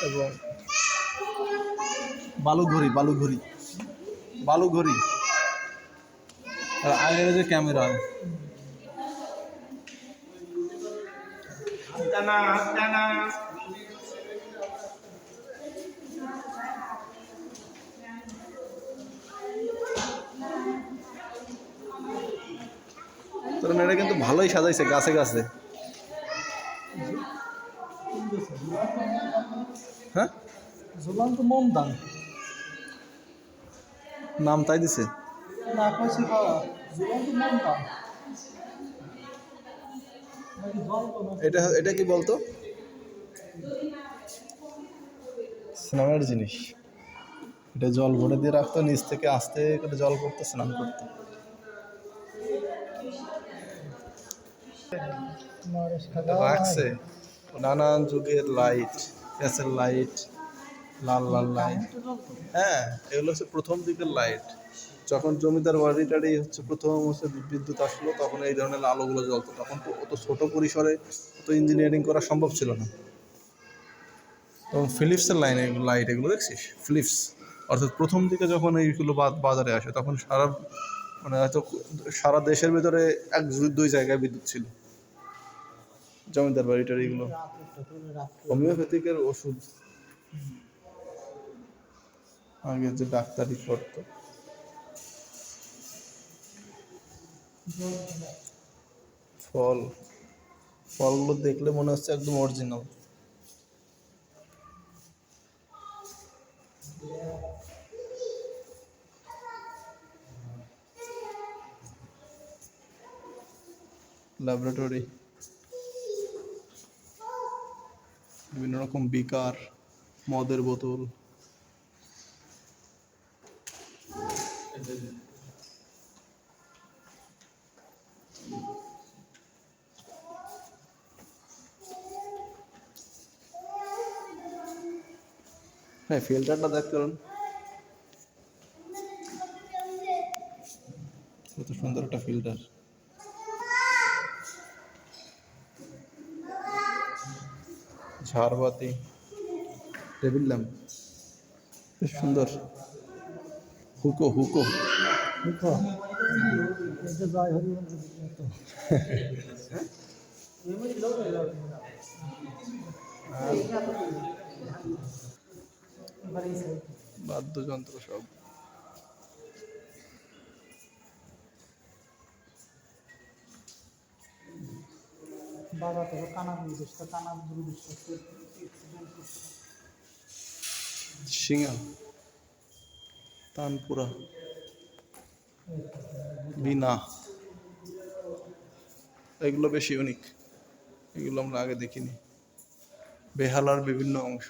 এবং বালুঘড়ি, বালুঘড়ি, বালুঘড়ি। আর আগের যে ক্যামেরা, তোর এটা কিন্তু ভালোই সাজাইছে গাছে গাছে। হ্যাঁ, ঝুলন্ত মোমদান নাম তাই দিছে। না কইছি ঝুলন্ত মোমদান। এটা এটা কি বলতো? স্নানের জিনিস, এটা জল ভরে দিয়ে রাখতো, নিচ থেকে আস্তে করে জল করতে স্নান করতো। এটা রাখছে নানান যুগের লাইট, গ্যাসের লাইট, লাল লাল লাইট। হ্যাঁ, এগুলো হচ্ছে প্রথম দিকের লাইট। যখন জমিদার বাড়ি টাড়ি হচ্ছে প্রথম হচ্ছে বিদ্যুৎ আসলো, তখন এই ধরনের আলোগুলো জ্বলতো। তখন তো অত ছোট পরিসরে অত ইঞ্জিনিয়ারিং করা সম্ভব ছিল না। তখন ফিলিপসের লাইট এগুলো দেখছিস, ফিলিপস। অর্থাৎ প্রথম দিকে যখন এইগুলো বাজারে আসে, তখন মানে হয়তো সারা দেশের ভিতরে 1-2 জায়গায় বিদ্যুৎ ছিল। জমিদার বাড়িটার এইগুলো হোমিওপ্যাথিকের ওষুধ আগে যে ডাক্তারি করতো। ফলগুলো দেখলে মনে হচ্ছে একদম অরিজিনাল। ল্যাবরেটরি, বিভিন্ন রকম বিকার, মদের বোতল। হ্যাঁ, ফিল্টারটা দেখ কারণ কত সুন্দর একটা ফিল্টার। ঝাড়বাতি, টেবিল ল্যাম্প, বেশ সুন্দর। হুকো হুকো বাদ্যযন্ত্র সব। সিঙ্গা, তানপুরা, বিনা, এগুলো বেশি ইউনিক, এগুলো আমরা আগে দেখিনি। বেহালার বিভিন্ন অংশ।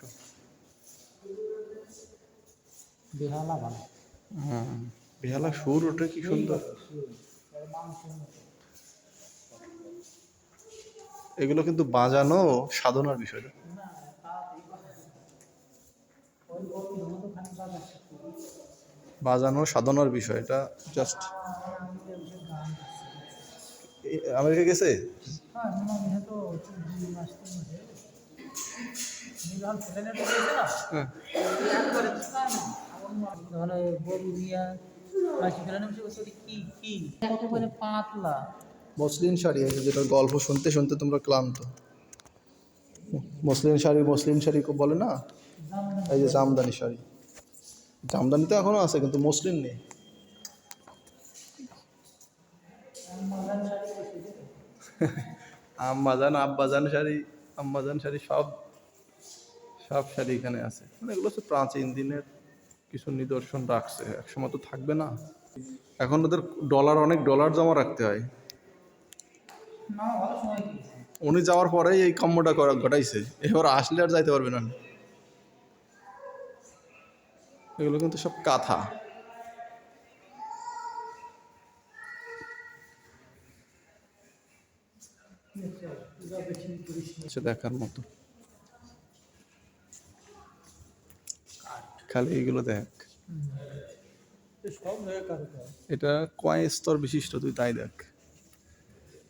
বেহালা ভালো। হ্যাঁ, বেহালা সুর ওঠে কি সুন্দর। এগুলো কিন্তু বাজানো সাধনার বিষয়। বাজানো সাধনার বিষয়, এটা জাস্ট। আমেরিকা গেছে? হ্যাঁ, পাতলা মসলিন শাড়ি, এই যে যেটা গল্প শুনতে শুনতে তোমরা ক্লান্ত। মসলিন শাড়ি বলে না, এই যে জামদানি শাড়ি। জামদানি তো এখনো আছে, কিন্তু মসলিন নেই। আব্বাজান শাড়ি সব শাড়ি এখানে আছে। মানে এগুলো হচ্ছে প্রাচীন দিনের কিছু নিদর্শন রাখছে, একসময় তো থাকবে না। এখন ওদের অনেক ডলার জমা রাখতে হয়। উনি যাওয়ার পরেই এই কাম্যটা ঘটাইছে, এবার আসলে আর যাইতে পারবে না। এগুলো কিন্তু সব কাঁথা। দেখার মতো, খালি এগুলো দেখ। এটা কয় স্তর বিশিষ্ট তুই তাই দেখ।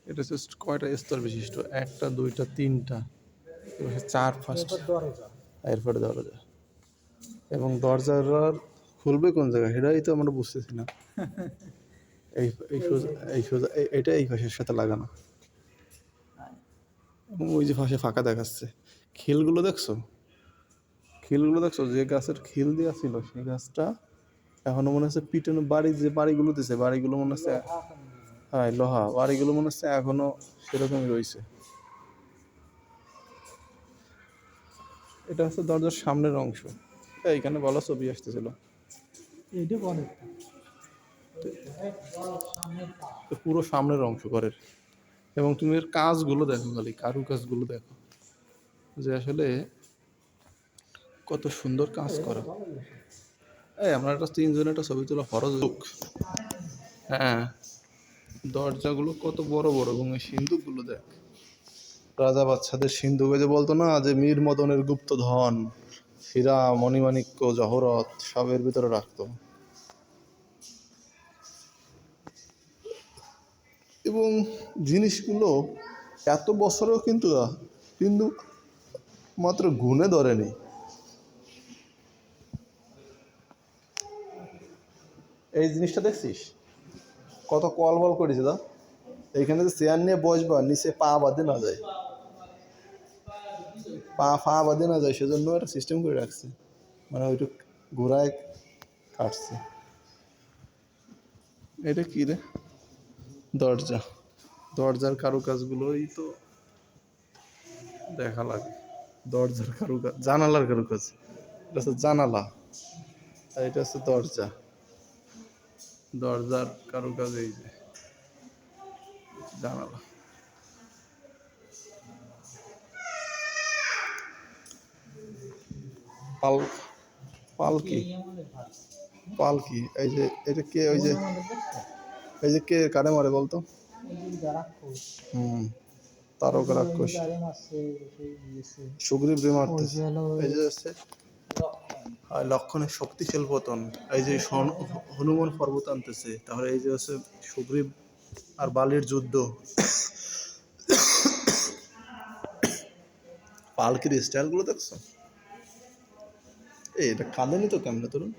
এটা জাস্ট কয়টা স্তর বিশিষ্ট, 1টা 2টা 3টা, 4 ফার্স্ট, এরপরে দরজা। এবং দরজার খুলবে কোন জায়গায় সেটাই তো আমরা বুঝতেছি না। এটা এই পাশের সাথে লাগানো, এবং ওই যে পাশে ফাঁকা দেখাচ্ছে। খিলগুলো দেখছো, যে গাছের খিল দেওয়া ছিল সেই গাছটা এখনো মনে হচ্ছে পিটানো। বাড়িগুলো দিছে, বাড়িগুলো মনে হচ্ছে, হ্যাঁ লোহা, বাড়িগুলো মনে হচ্ছে এখনো সেরকমই রয়েছে। এটা হচ্ছে দরজার সামনের অংশ। এইখানে বলা ছবি আসতেছিল, পুরো সামনের অংশ ঘরের। এবং তুমি এর কাজগুলো দেখো, খালি কারুকাজগুলো দেখো। যে আসলে কত সুন্দর কাজ করা। এই আমরা একটা তিনজনে একটা ছবি তোলা ফরজ লোক। হ্যাঁ, দরজাগুলো কত বড় বড় এবং এই সিন্দুকগুলো দেখ, রাজা বাচ্চাদের সিন্ধুক। ওই যে বলতো না যে মীর মদনের গুপ্তধন, হীরা মণিমাণিক্য জহরত সব এর ভিতরে রাখতো। এবং জিনিসগুলো এত বছরেও কিন্তু কিন্তু মাত্র গুণে ধরেনি। এই জিনিসটা দেখছিস কত কল বল করেছে দা। এইখানে যে চেয়ার নিয়ে বসবা, নিচে পা বাঁধে না যায়, পা বাঁধে না যায়, সেজন্য একটা সিস্টেম করে রাখছে, মানে ওইটুক ঘোড়ায় কাটছে। এটা কি রে? দরজা, দরজার কারুকাজগুলোই তো দেখা লাগে। দরজার কারুকাজ, জানালার কারুকাজ, এটা হচ্ছে জানালা আর এটা হচ্ছে দরজা। দরজার কারুকাজ এই যে জানালা। পালকি, পালকি এই যে এটা কে? ওই যে এই যে কে কারে মারে বলতো? তারকা রাক্ষস সুগ্রীব রে মারতেছে। এই যে হচ্ছে লক্ষণের শক্তিশাল পতন। এই যে হনুমান পর্বত আনতেছে, তাহলে এই যে হচ্ছে সুগ্রীব আর বালির যুদ্ধ। পালকির স্টাইল গুলো দেখছো? এটা কাঁদে নি তো কেমনে তরুণ?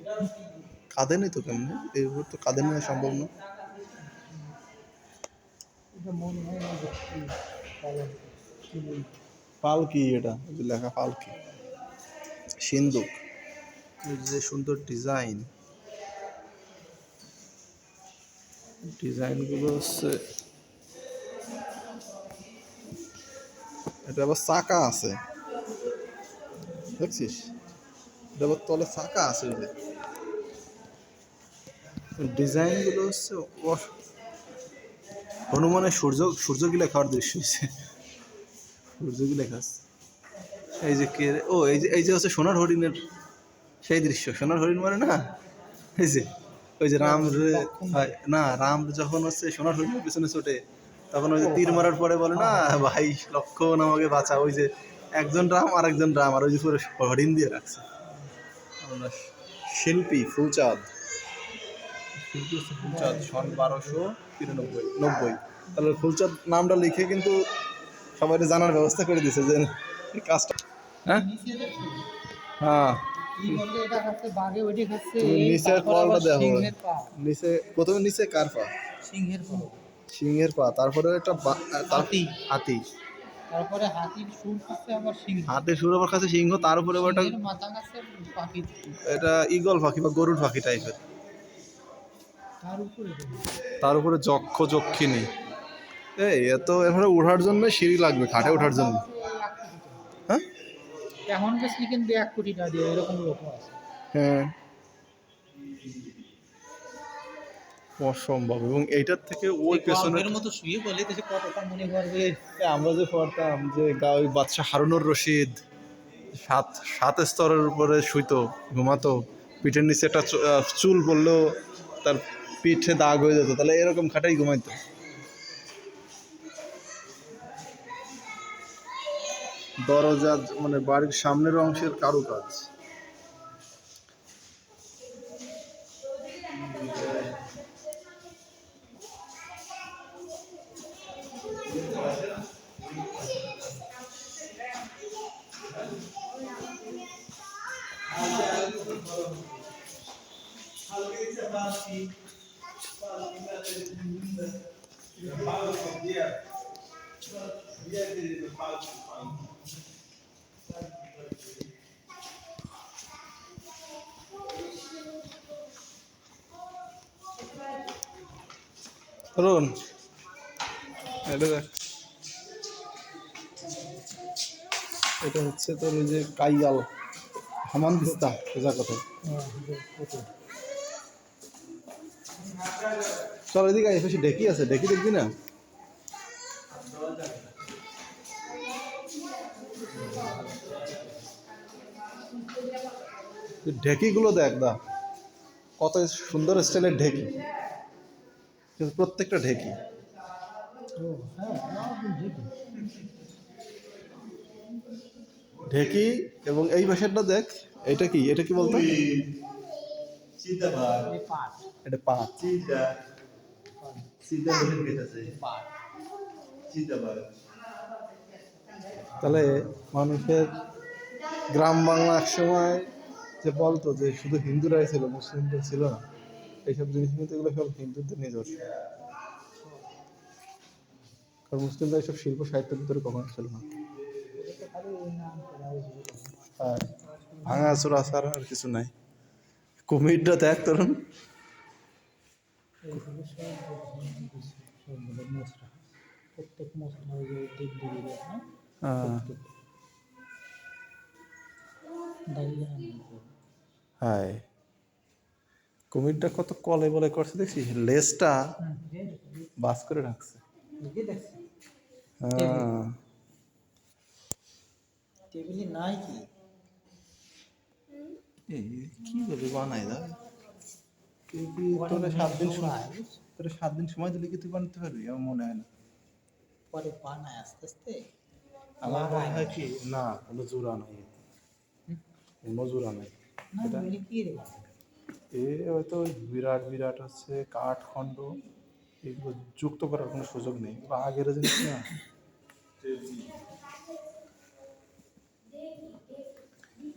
কাঁদে নি তো কেমনে? এইগুলো তো কাঁদে নেওয়া সম্ভব না। পালকি, এটা যে লেখা পালকি, সিন্ধুক, যে সুন্দর ডিজাইন, ডিজাইনগুলো হচ্ছে। এটা আবার চাকা আছে দেখছিস? এটা আবার তলে চাকা আছে। ডিজাইনগুলো হচ্ছে হনুমানের সূর্যগিলা খাওয়ার দৃশ্য হচ্ছে, সূর্যগিলা খাস। এই যে কে? ও এই যে হচ্ছে সোনার হরিণের সেই দৃশ্য। সোনার হরিণ মানে না, এই যে ওই যে রাম না, রাম যখন হচ্ছে সোনার হরিণের পিছনে ছোটে, তখন ওই যে তীর মারার পরে বলে না, ভাই লক্ষণ আমাকে বাঁচা। ওই যে একজন রাম আর একজন রাম, আর ওই যে পুরো হরিণ দিয়ে রাখছে। শিল্পী ফুলচাঁদ, শিল্পী হচ্ছে ফুলচাঁদ, সন 1293 তাহলে ফুলচাঁদ নামটা লিখে কিন্তু সবাই জানার ব্যবস্থা করে দিছে যে এই কাজটা। হ্যাঁ হ্যাঁ, নিচের কলটা দেখো, নিচে প্রথমে নিচে কার পা? সিংহের পা, তারপরে একটা হাতি, তারপরে হাতির সুর কাছে আবার সিংহ, হাতির সুর আবার কাছে সিংহ, তার উপরে একটা মাথা কাছে পাখি, এটা ঈগল পাখি বা গরুর পাখি টাইপের, তার উপরে যক্ষ যক্ষিণী। এই এত এখানে ওঠার জন্য সিঁড়ি লাগবে, খাটে ওঠার জন্য। হ্যাঁ এখন বেশি কিন্তু 1 কোটি টাকা দিয়ে এরকম লোক আছে। হ্যাঁ, অসম্ভব। এবং এইটার থেকে ওই পেছনের মতো শুয়ে বলে কতটা মনে করবে। আমরা যে পড়তাম যে ওই বাদশা হারুনুর রশিদ সাত স্তরের উপরে শুইতো, ঘুমাতো, পিঠের নিচে একটা চুল পড়লেও তার পিঠে দাগ হয়ে যেত, তাহলে এরকম খাটাই ঘুমাইতো। দরজা মানে বাড়ির সামনের অংশের কারুকাজ। রুন এটা দেখ, এটা হচ্ছে তোর ওই যে কাইয়াল হামান দিস্তা সোজা কথা। চল এদিকে আয়, বেশি ডেকি আছে, ডেকি দেখবি না? ঢেকিগুলো দেখ দা, কত সুন্দর স্টাইলের ঢেকি, কিন্তু প্রত্যেকটা ঢেকি। ও হ্যাঁ, ঢেকি এবং এই পাশেরটা দেখ, এটা কি, এটা কি বলতো? পাট এটা পাঁচ। পাট তাহলে মানুষের গ্রাম বাংলা একসময় যে বলতো যে শুধু হিন্দুরাই ছিল, মুসলিমদের ছিল না, এইসব জিনিস কিন্তু এগুলো সব হিন্দুদের নিজস্ব। কারণ মুসলিমরা এইসব শিল্প সাহিত্যের ভিতরে কখনো ছিল না। আর ভাঙা চোরা ছাড়া আর কিছু নাই। কুমিরটা দেখ তরুণ, প্রত্যেক মশলা দেব দেবী হায় কুমিরটা কত কলে বলে করছে দেখছিস, লেজটা বাস করে রাখছে। হ্যাঁ, টেবিলে নাই কি এই কিভাবে বানাই দা? তুই কি তোরা 7 দিন সময়, তোরা 7 দিন সময় দিলে কি তুই বানাতে পারবি? আমার মনে হয় না। পরে বানায় আস্তে আস্তে। আমার মনে হয় কি, না কোনো জোড়া নাই, কোনো জোড়া নাই। না এটা বলি কি রে এ হয়তো বিরাট বিরাট হচ্ছে কাঠখণ্ড, এগুলো যুক্ত করার কোনো সুযোগ নেই, এগুলো আগের জিনিস না।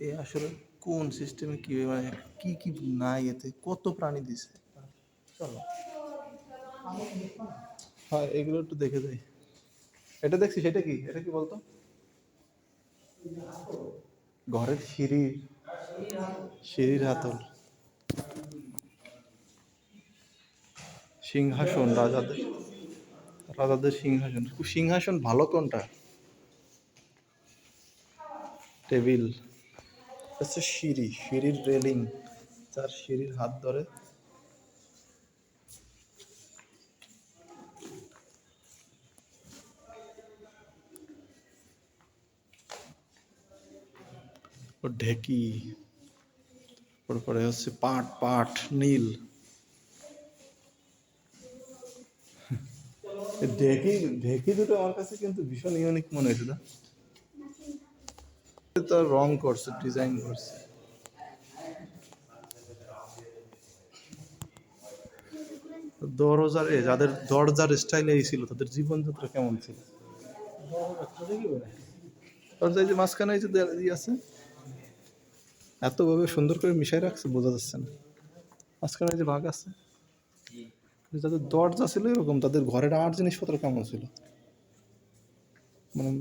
এ আসলে কোন সিস্টেমে কি মানে কি কি নাই, এতে কত প্রাণী দিছে। চলো হ্যাঁ, এগুলো একটু দেখে যাই। এটা দেখছি, সেটা কি, এটা কি বলতো? ঘরের সিঁড়ির হাতল, সিংহাসন, রাজাদের রাজাদের সিংহাসন। সিংহাসন ভালো কোনটা? টেবিল হচ্ছে সিঁড়ির রেলিং, যার সিঁড়ির হাত ধরে। ও ঢেকি, তারপরে হচ্ছে পাট নীল। ঢেকি ঢেকি দুটো আমার কাছে কিন্তু ভীষণ ইউনিক মনে হয়েছে না? তার রং করছে, ডিজাইন করছে। যাদের দরজার স্টাইল এই ছিল, তাদের জীবনযাত্রা কেমন ছিল? দরজা এই যে মাঝখানে এই যে আছে, এতভাবে সুন্দর করে মিশাই রাখছে, বোঝা যাচ্ছে না। মাঝখানে যে ভাগ আছে, যাদের দরজা ছিল এরকম, তাদের ঘরের আর জিনিসপত্র কেমন ছিল মানে।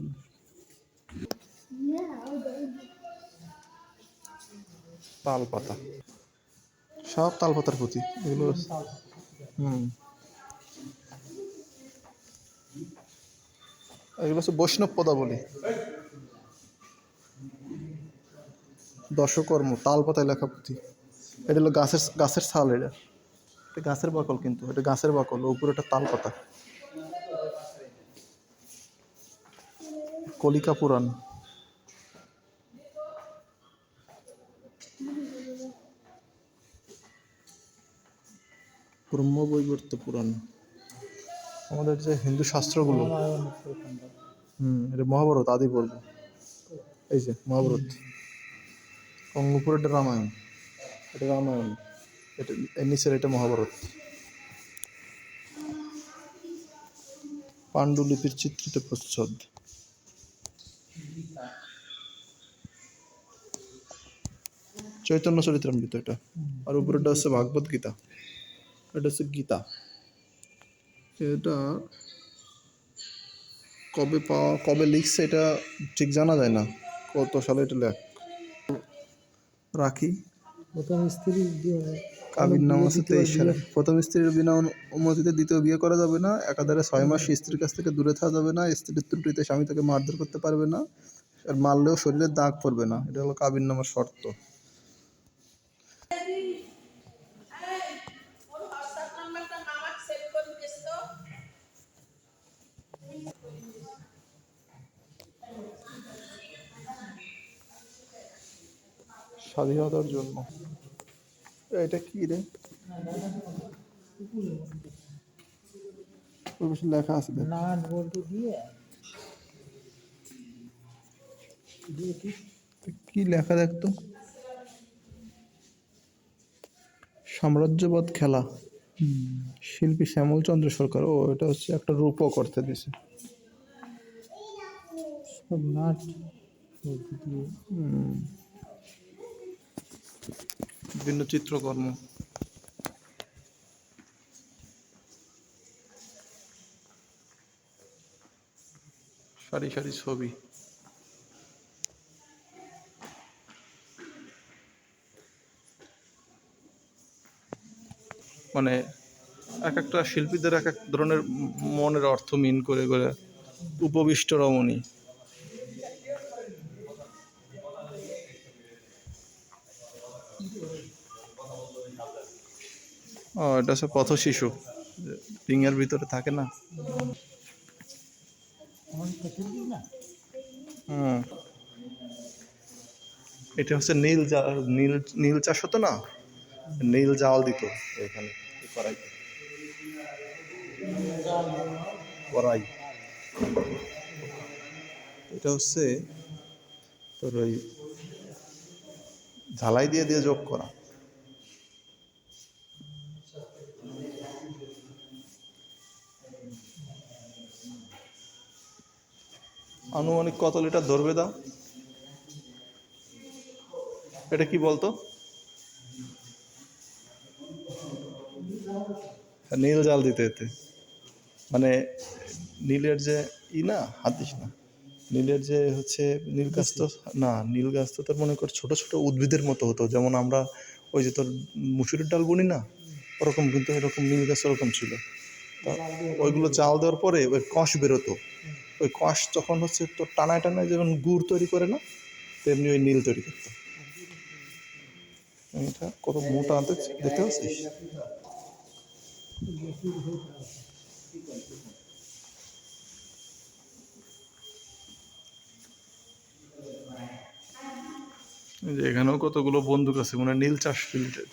তাল পাতা, সব তাল পাতার প্রতি এগুলো। হুম, এগুলো হচ্ছে বৈষ্ণব পদাবলী, দশকর্ম, তাল পাতায় লেখা পুঁথি। এটা হলো গাছের ছাল, এটা গাছের বাকল, কিন্তু এটা গাছের বাকল, উপরে একটা তাল পাতা। কলিকা পুরাণ, ব্রহ্মবৈবর্ত পুরাণ, আমাদের যে হিন্দু শাস্ত্রগুলো। এটা মহাভারত আদি পর্ব, এই যে মহাভারত। উপরেরটা রামায়ণ, এটা রামায়ণ, এটা এর নিচের এটা মহাভারত। পাণ্ডুলিপির চিত্রিত প্রচ্ছদ, চৈতন্য চরিতামৃত এটা। আর উপরেটা হচ্ছে ভাগবত গীতা, এটা হচ্ছে গীতা। এটা কবে লিখছে এটা ঠিক জানা যায় না, কত সালে এটা লেখ রাখি। প্রথম স্ত্রী কাবির নাম আছে 23 সালে। প্রথম স্ত্রীর বিনা অনুমতিতে দ্বিতীয় বিয়ে করা যাবে না। একাধারে 6 মাস স্ত্রীর কাছ থেকে দূরে থাকা যাবে না। স্ত্রীর ত্রুটিতে স্বামী তাকে মারধর করতে পারবে না, আর মারলেও শরীরে দাগ পড়বে না। এটা হলো কাবির নামার শর্ত। স্বাধীনতার জন্য। এটা কি রে? ওর বেশি লেখা আছে দেখ। নাট বল্টু দিয়ে কি লেখা দেখতো? সাম্রাজ্যবাদ খেলা, শিল্পী শ্যামল চন্দ্র সরকার। ও এটা হচ্ছে একটা রূপক অর্থে দিছে। সব নাট বল্টু দিয়ে বিভিন্ন চিত্রকর্ম। সারি সারি ছবি। মানে এক একটা শিল্পীদের এক এক ধরনের মনের অর্থ মিন করে করে উপবিষ্ট রমণী। ও এটা হচ্ছে পথ শিশু, রিংয়ের ভিতরে থাকে না। আমার কাছে না হুম, এটা হচ্ছে নীল নীল চাষ হতো না, নীল জাল দিত এখানে কড়াইতে। কড়াই এটা হচ্ছে তোর ওই ঝালাই দিয়ে দিয়ে যোগ করা। আনুমানিক কত লিটার ধরবে দা? এটা কি বলতো? নীল জাল দিতে এতে মানে নীলের যে না হাত দিস না, নীলের যে হচ্ছে নীল গাছ তো না, নীল গাছ তো তোর মনে কর ছোট ছোট উদ্ভিদের মতো হতো, যেমন আমরা ওই যে তোর মুসুরির ডাল বুনি না, ওরকম কিন্তু এরকম নীল গাছ ওরকম ছিল। তা ওইগুলো জাল দেওয়ার পরে ওই কষ বেরোতো, ওই কষ যখন হচ্ছে তোর টানায় টানায় যেমন গুড় তৈরি করে না, তেমনি ওই নীল তৈরি করতো। এটা কত মোটা আনতে দেখতে পাচ্ছিস? এই যে এখানেও কতগুলো বন্দুক আছে, মানে নীল চাষ রিলেটেড।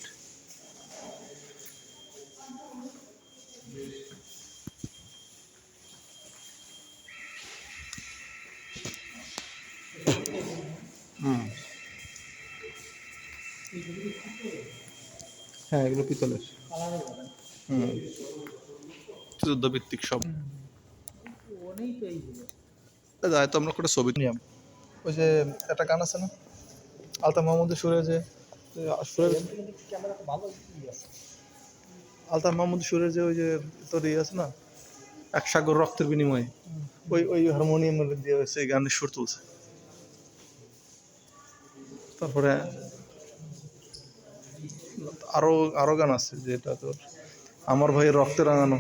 হ্যাঁ এগুলো পিতলের। হুম, যুদ্ধভিত্তিক সব। অনেক তো এইগুলো যাই তো আমরা করে ছবি নিলাম। ওই যে একটা গান আছে না আলতা মাহমুদের সুরে, যে সুরের ক্যামেরা ভালো আলতা মাহমুদের সুরের যে ওই যে তোর ইয়ে আছে না, এক সাগর রক্তের বিনিময়ে, ওই ওই হারমোনিয়াম দিয়ে সেই গানের সুর তুলছে। তারপরে আরো আরো গান আছে যেটা তোর আমার ভাইয়ের রক্তে রাঙানো।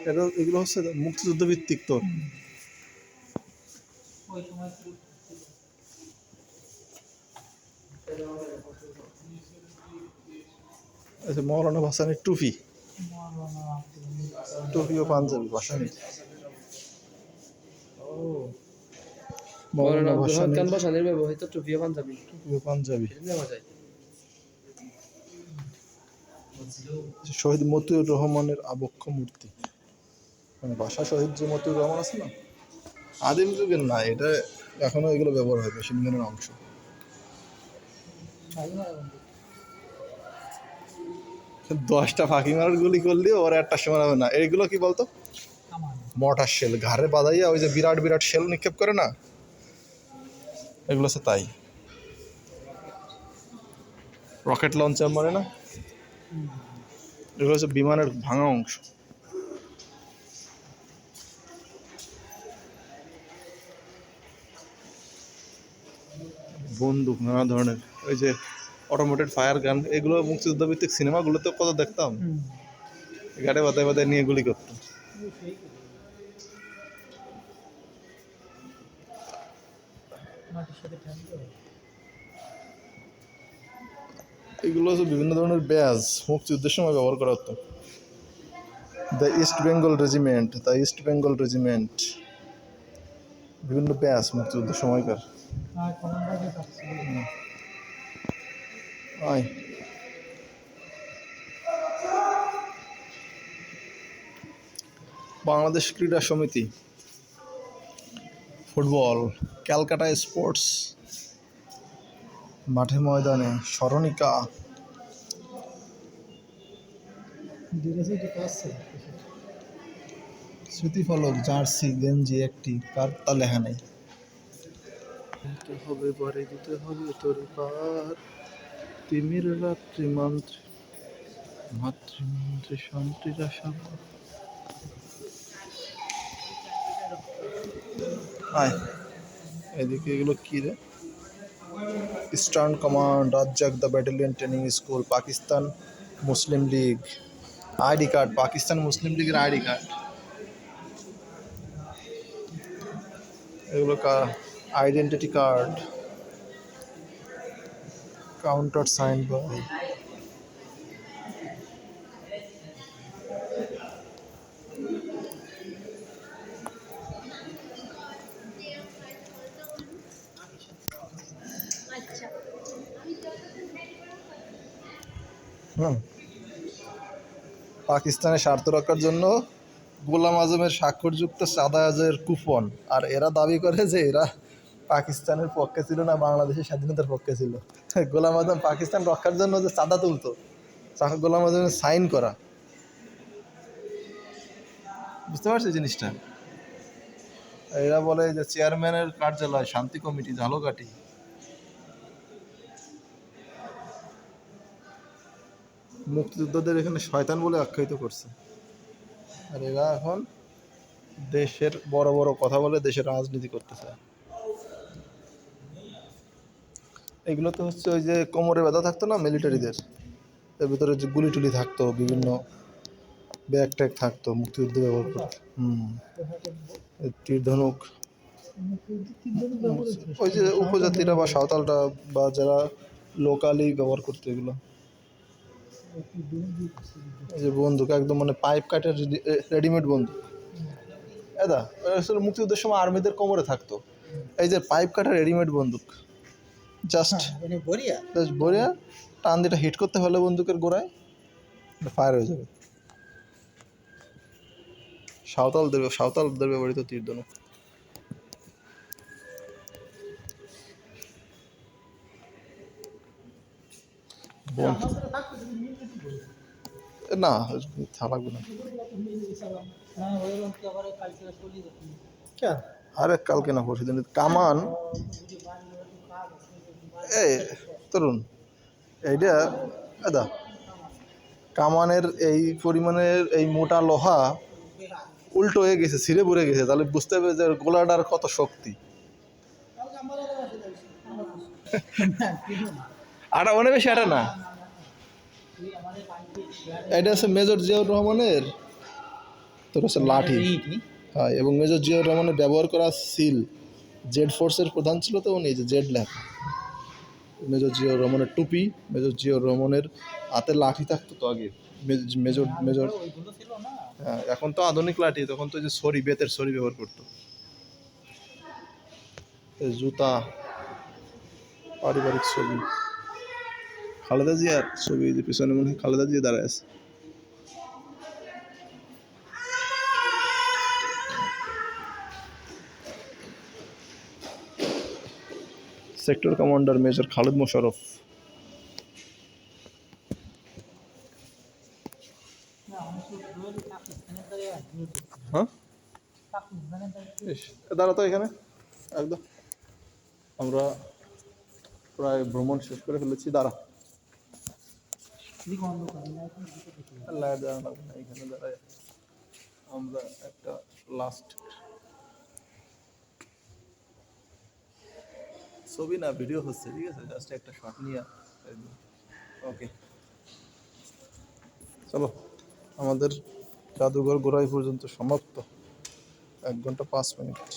এটা এগুলো হচ্ছে মুক্তিযুদ্ধ ভিত্তিক তোর। ওই সময় আচ্ছা, মৌলানা ভাসানির টুপি, টুপি ও পাঞ্জাবি ভাসানি। মৌলানা ভাসানির ভাসানির ব্যবহৃত টুপি ও পাঞ্জাবি টুপি ও পাঞ্জাবি। নেওয়া যায়। শহীদ মতিউর রহমানের আবক্ষ মূর্তি, মানে ভাষা শহীদ যে মতিউর রহমান আছে না, আদিম যুগের না, এটা এখনো এগুলো ব্যবহার হয়, মেশিন গানের অংশ। দশটা ফাঁকি মারার গুলি করলেও ওরা একটা সময় হবে না। এইগুলো কি বলতো? মর্টার শেল, ঘাড়ে বাঁধাইয়া ওই যে বিরাট বিরাট শেল নিক্ষেপ করে না, এগুলো হচ্ছে তাই। রকেট লঞ্চার মারে না, এগুলো হচ্ছে বিমানের ভাঙা অংশ। বন্দুক নানা ধরনের, ওই যে অটোমেটেড ফায়ার গান, এগুলো মুক্তিযুদ্ধ ভিত্তিক সিনেমাগুলোতে কত দেখতাম, গাড়ি বাদায় বাদায় নিয়ে গুলি করতো। এগুলো হচ্ছে বিভিন্ন ধরনের ব্যাজ, মুক্তিযুদ্ধের সময় ব্যবহার করা হতো। The east Bengal regiment, the east Bengal regiment, বিভিন্ন ব্যাজ মুক্তিযুদ্ধের সময়কার। আর কমান্ডারকে কাটছিল আয় বাংলাদেশ ক্রীড়া সমিতি ফুটবল ক্যালকাটা স্পোর্টস মাঠে ময়দানে স্মরণিকা ডিরেসে যে কাজ স্মৃতিফলক জার্সি গেঞ্জি একটি কার তা লেখা নেই দিতে হবে বারে দিতে হবে তোর পার তিমির রাত্রি মন্ত্রী মাতৃমন্ত্রী শান্তির আশা আয় এদিকে এগুলো কি রে eastern command Razzak the battalion training school Pakistan Muslim League ID card Pakistan Muslim লীগের আইডি কার্ড এগুলো identity card counter sign by পাকিস্তানের স্বার্থ রক্ষার জন্য গোলাম আজমের স্বাক্ষরযুক্ত সাদায়াজের কুপন আর এরা দাবি করে যে এরা পাকিস্তানের পক্ষে ছিল না বাংলাদেশের স্বাধীনতার পক্ষে ছিল গোলাম আজম পাকিস্তান রক্ষার জন্য যে চাঁদা তুলতো গোলাম আজমের সাইন করা বুঝতে পারছি জিনিসটা এরা বলে যে চেয়ারম্যানের কার্যালয় শান্তি কমিটি ঝালকাঠি মুক্তিযোদ্ধাদের এখানে শয়তান বলে আখ্যায়িত করছে আর এরা এখন দেশের বড় বড় কথা বলে দেশের রাজনীতি করতেছে এগুলো তো হচ্ছে ওই যে কোমরে ব্যথা থাকতো না মিলিটারিদের এর ভিতরে যে গুলি টুলি থাকতো বিভিন্ন ব্যাগ ট্যাগ থাকতো মুক্তিযুদ্ধ ব্যবহার করতো তীর ধনুক ওই যে উপজাতিরা বা সাঁওতালরা বা যারা লোকালি ব্যবহার করতো এগুলো এই যে বন্দুক একদম মানে পাইপ কাটের রেডিমেড বন্দুক এদা আসলে মুক্তিযুদ্ধের সময় আর্মিদের কোমরে থাকতো এই যে পাইপ কাটা রেডিমেড বন্দুক জাস্ট বরিয়া টান দিটা হিট করতে হলে বন্দুকের গোড়ায় ফায়ার হয়ে যাবে সাঁওতালদের ব্যবহৃত তীর ধনুক না লাগবে না আরে কালকে না পরশু দিন কামান এই তরুণ এইটা দাদা কামানের এই পরিমাণের এই মোটা লোহা উল্টো হয়ে গেছে ছিঁড়ে পড়ে গেছে তাহলে বুঝতে হবে যে গোলাটার কত শক্তি আটা অনেক বেশি আটা না এটা হচ্ছে মেজর জিয়াউর রহমানের তোর হচ্ছে লাঠি হ্যাঁ এবং মেজর জিয়াউর রহমানের ব্যবহার করা সিল জেড ফোর্সের প্রধান ছিল তো উনি যে জেড লেখা মেজর জিয়াউর রহমানের টুপি মেজর জিয়াউর রহমানের হাতে লাঠি থাকতো তো আগে মেজর মেজর হ্যাঁ এখন তো আধুনিক লাঠি তখন তো যে ছড়ি বেতের ছড়ি ব্যবহার করতো জুতা পারিবারিক ছবি খালেদা জিয়ার ছবি যে পিছনে মনে হয় খালেদা জিয়া দাঁড়ায় আছে sector commander major Khaled Mosharraf হ্যাঁ দাঁড়া তো এখানে একদম আমরা প্রায় ভ্রমণ শেষ করে ফেলেছি দাঁড়া লাইট দাঁড়ানো লাগবে না এখানে দাঁড়ায় আমরা একটা লাস্ট ছবি না ভিডিও হচ্ছে ঠিক আছে জাস্ট একটা শট নিয়ে ওকে চলো আমাদের জাদুঘর ঘোরাই পর্যন্ত সমাপ্ত 1 ঘন্টা 5 মিনিট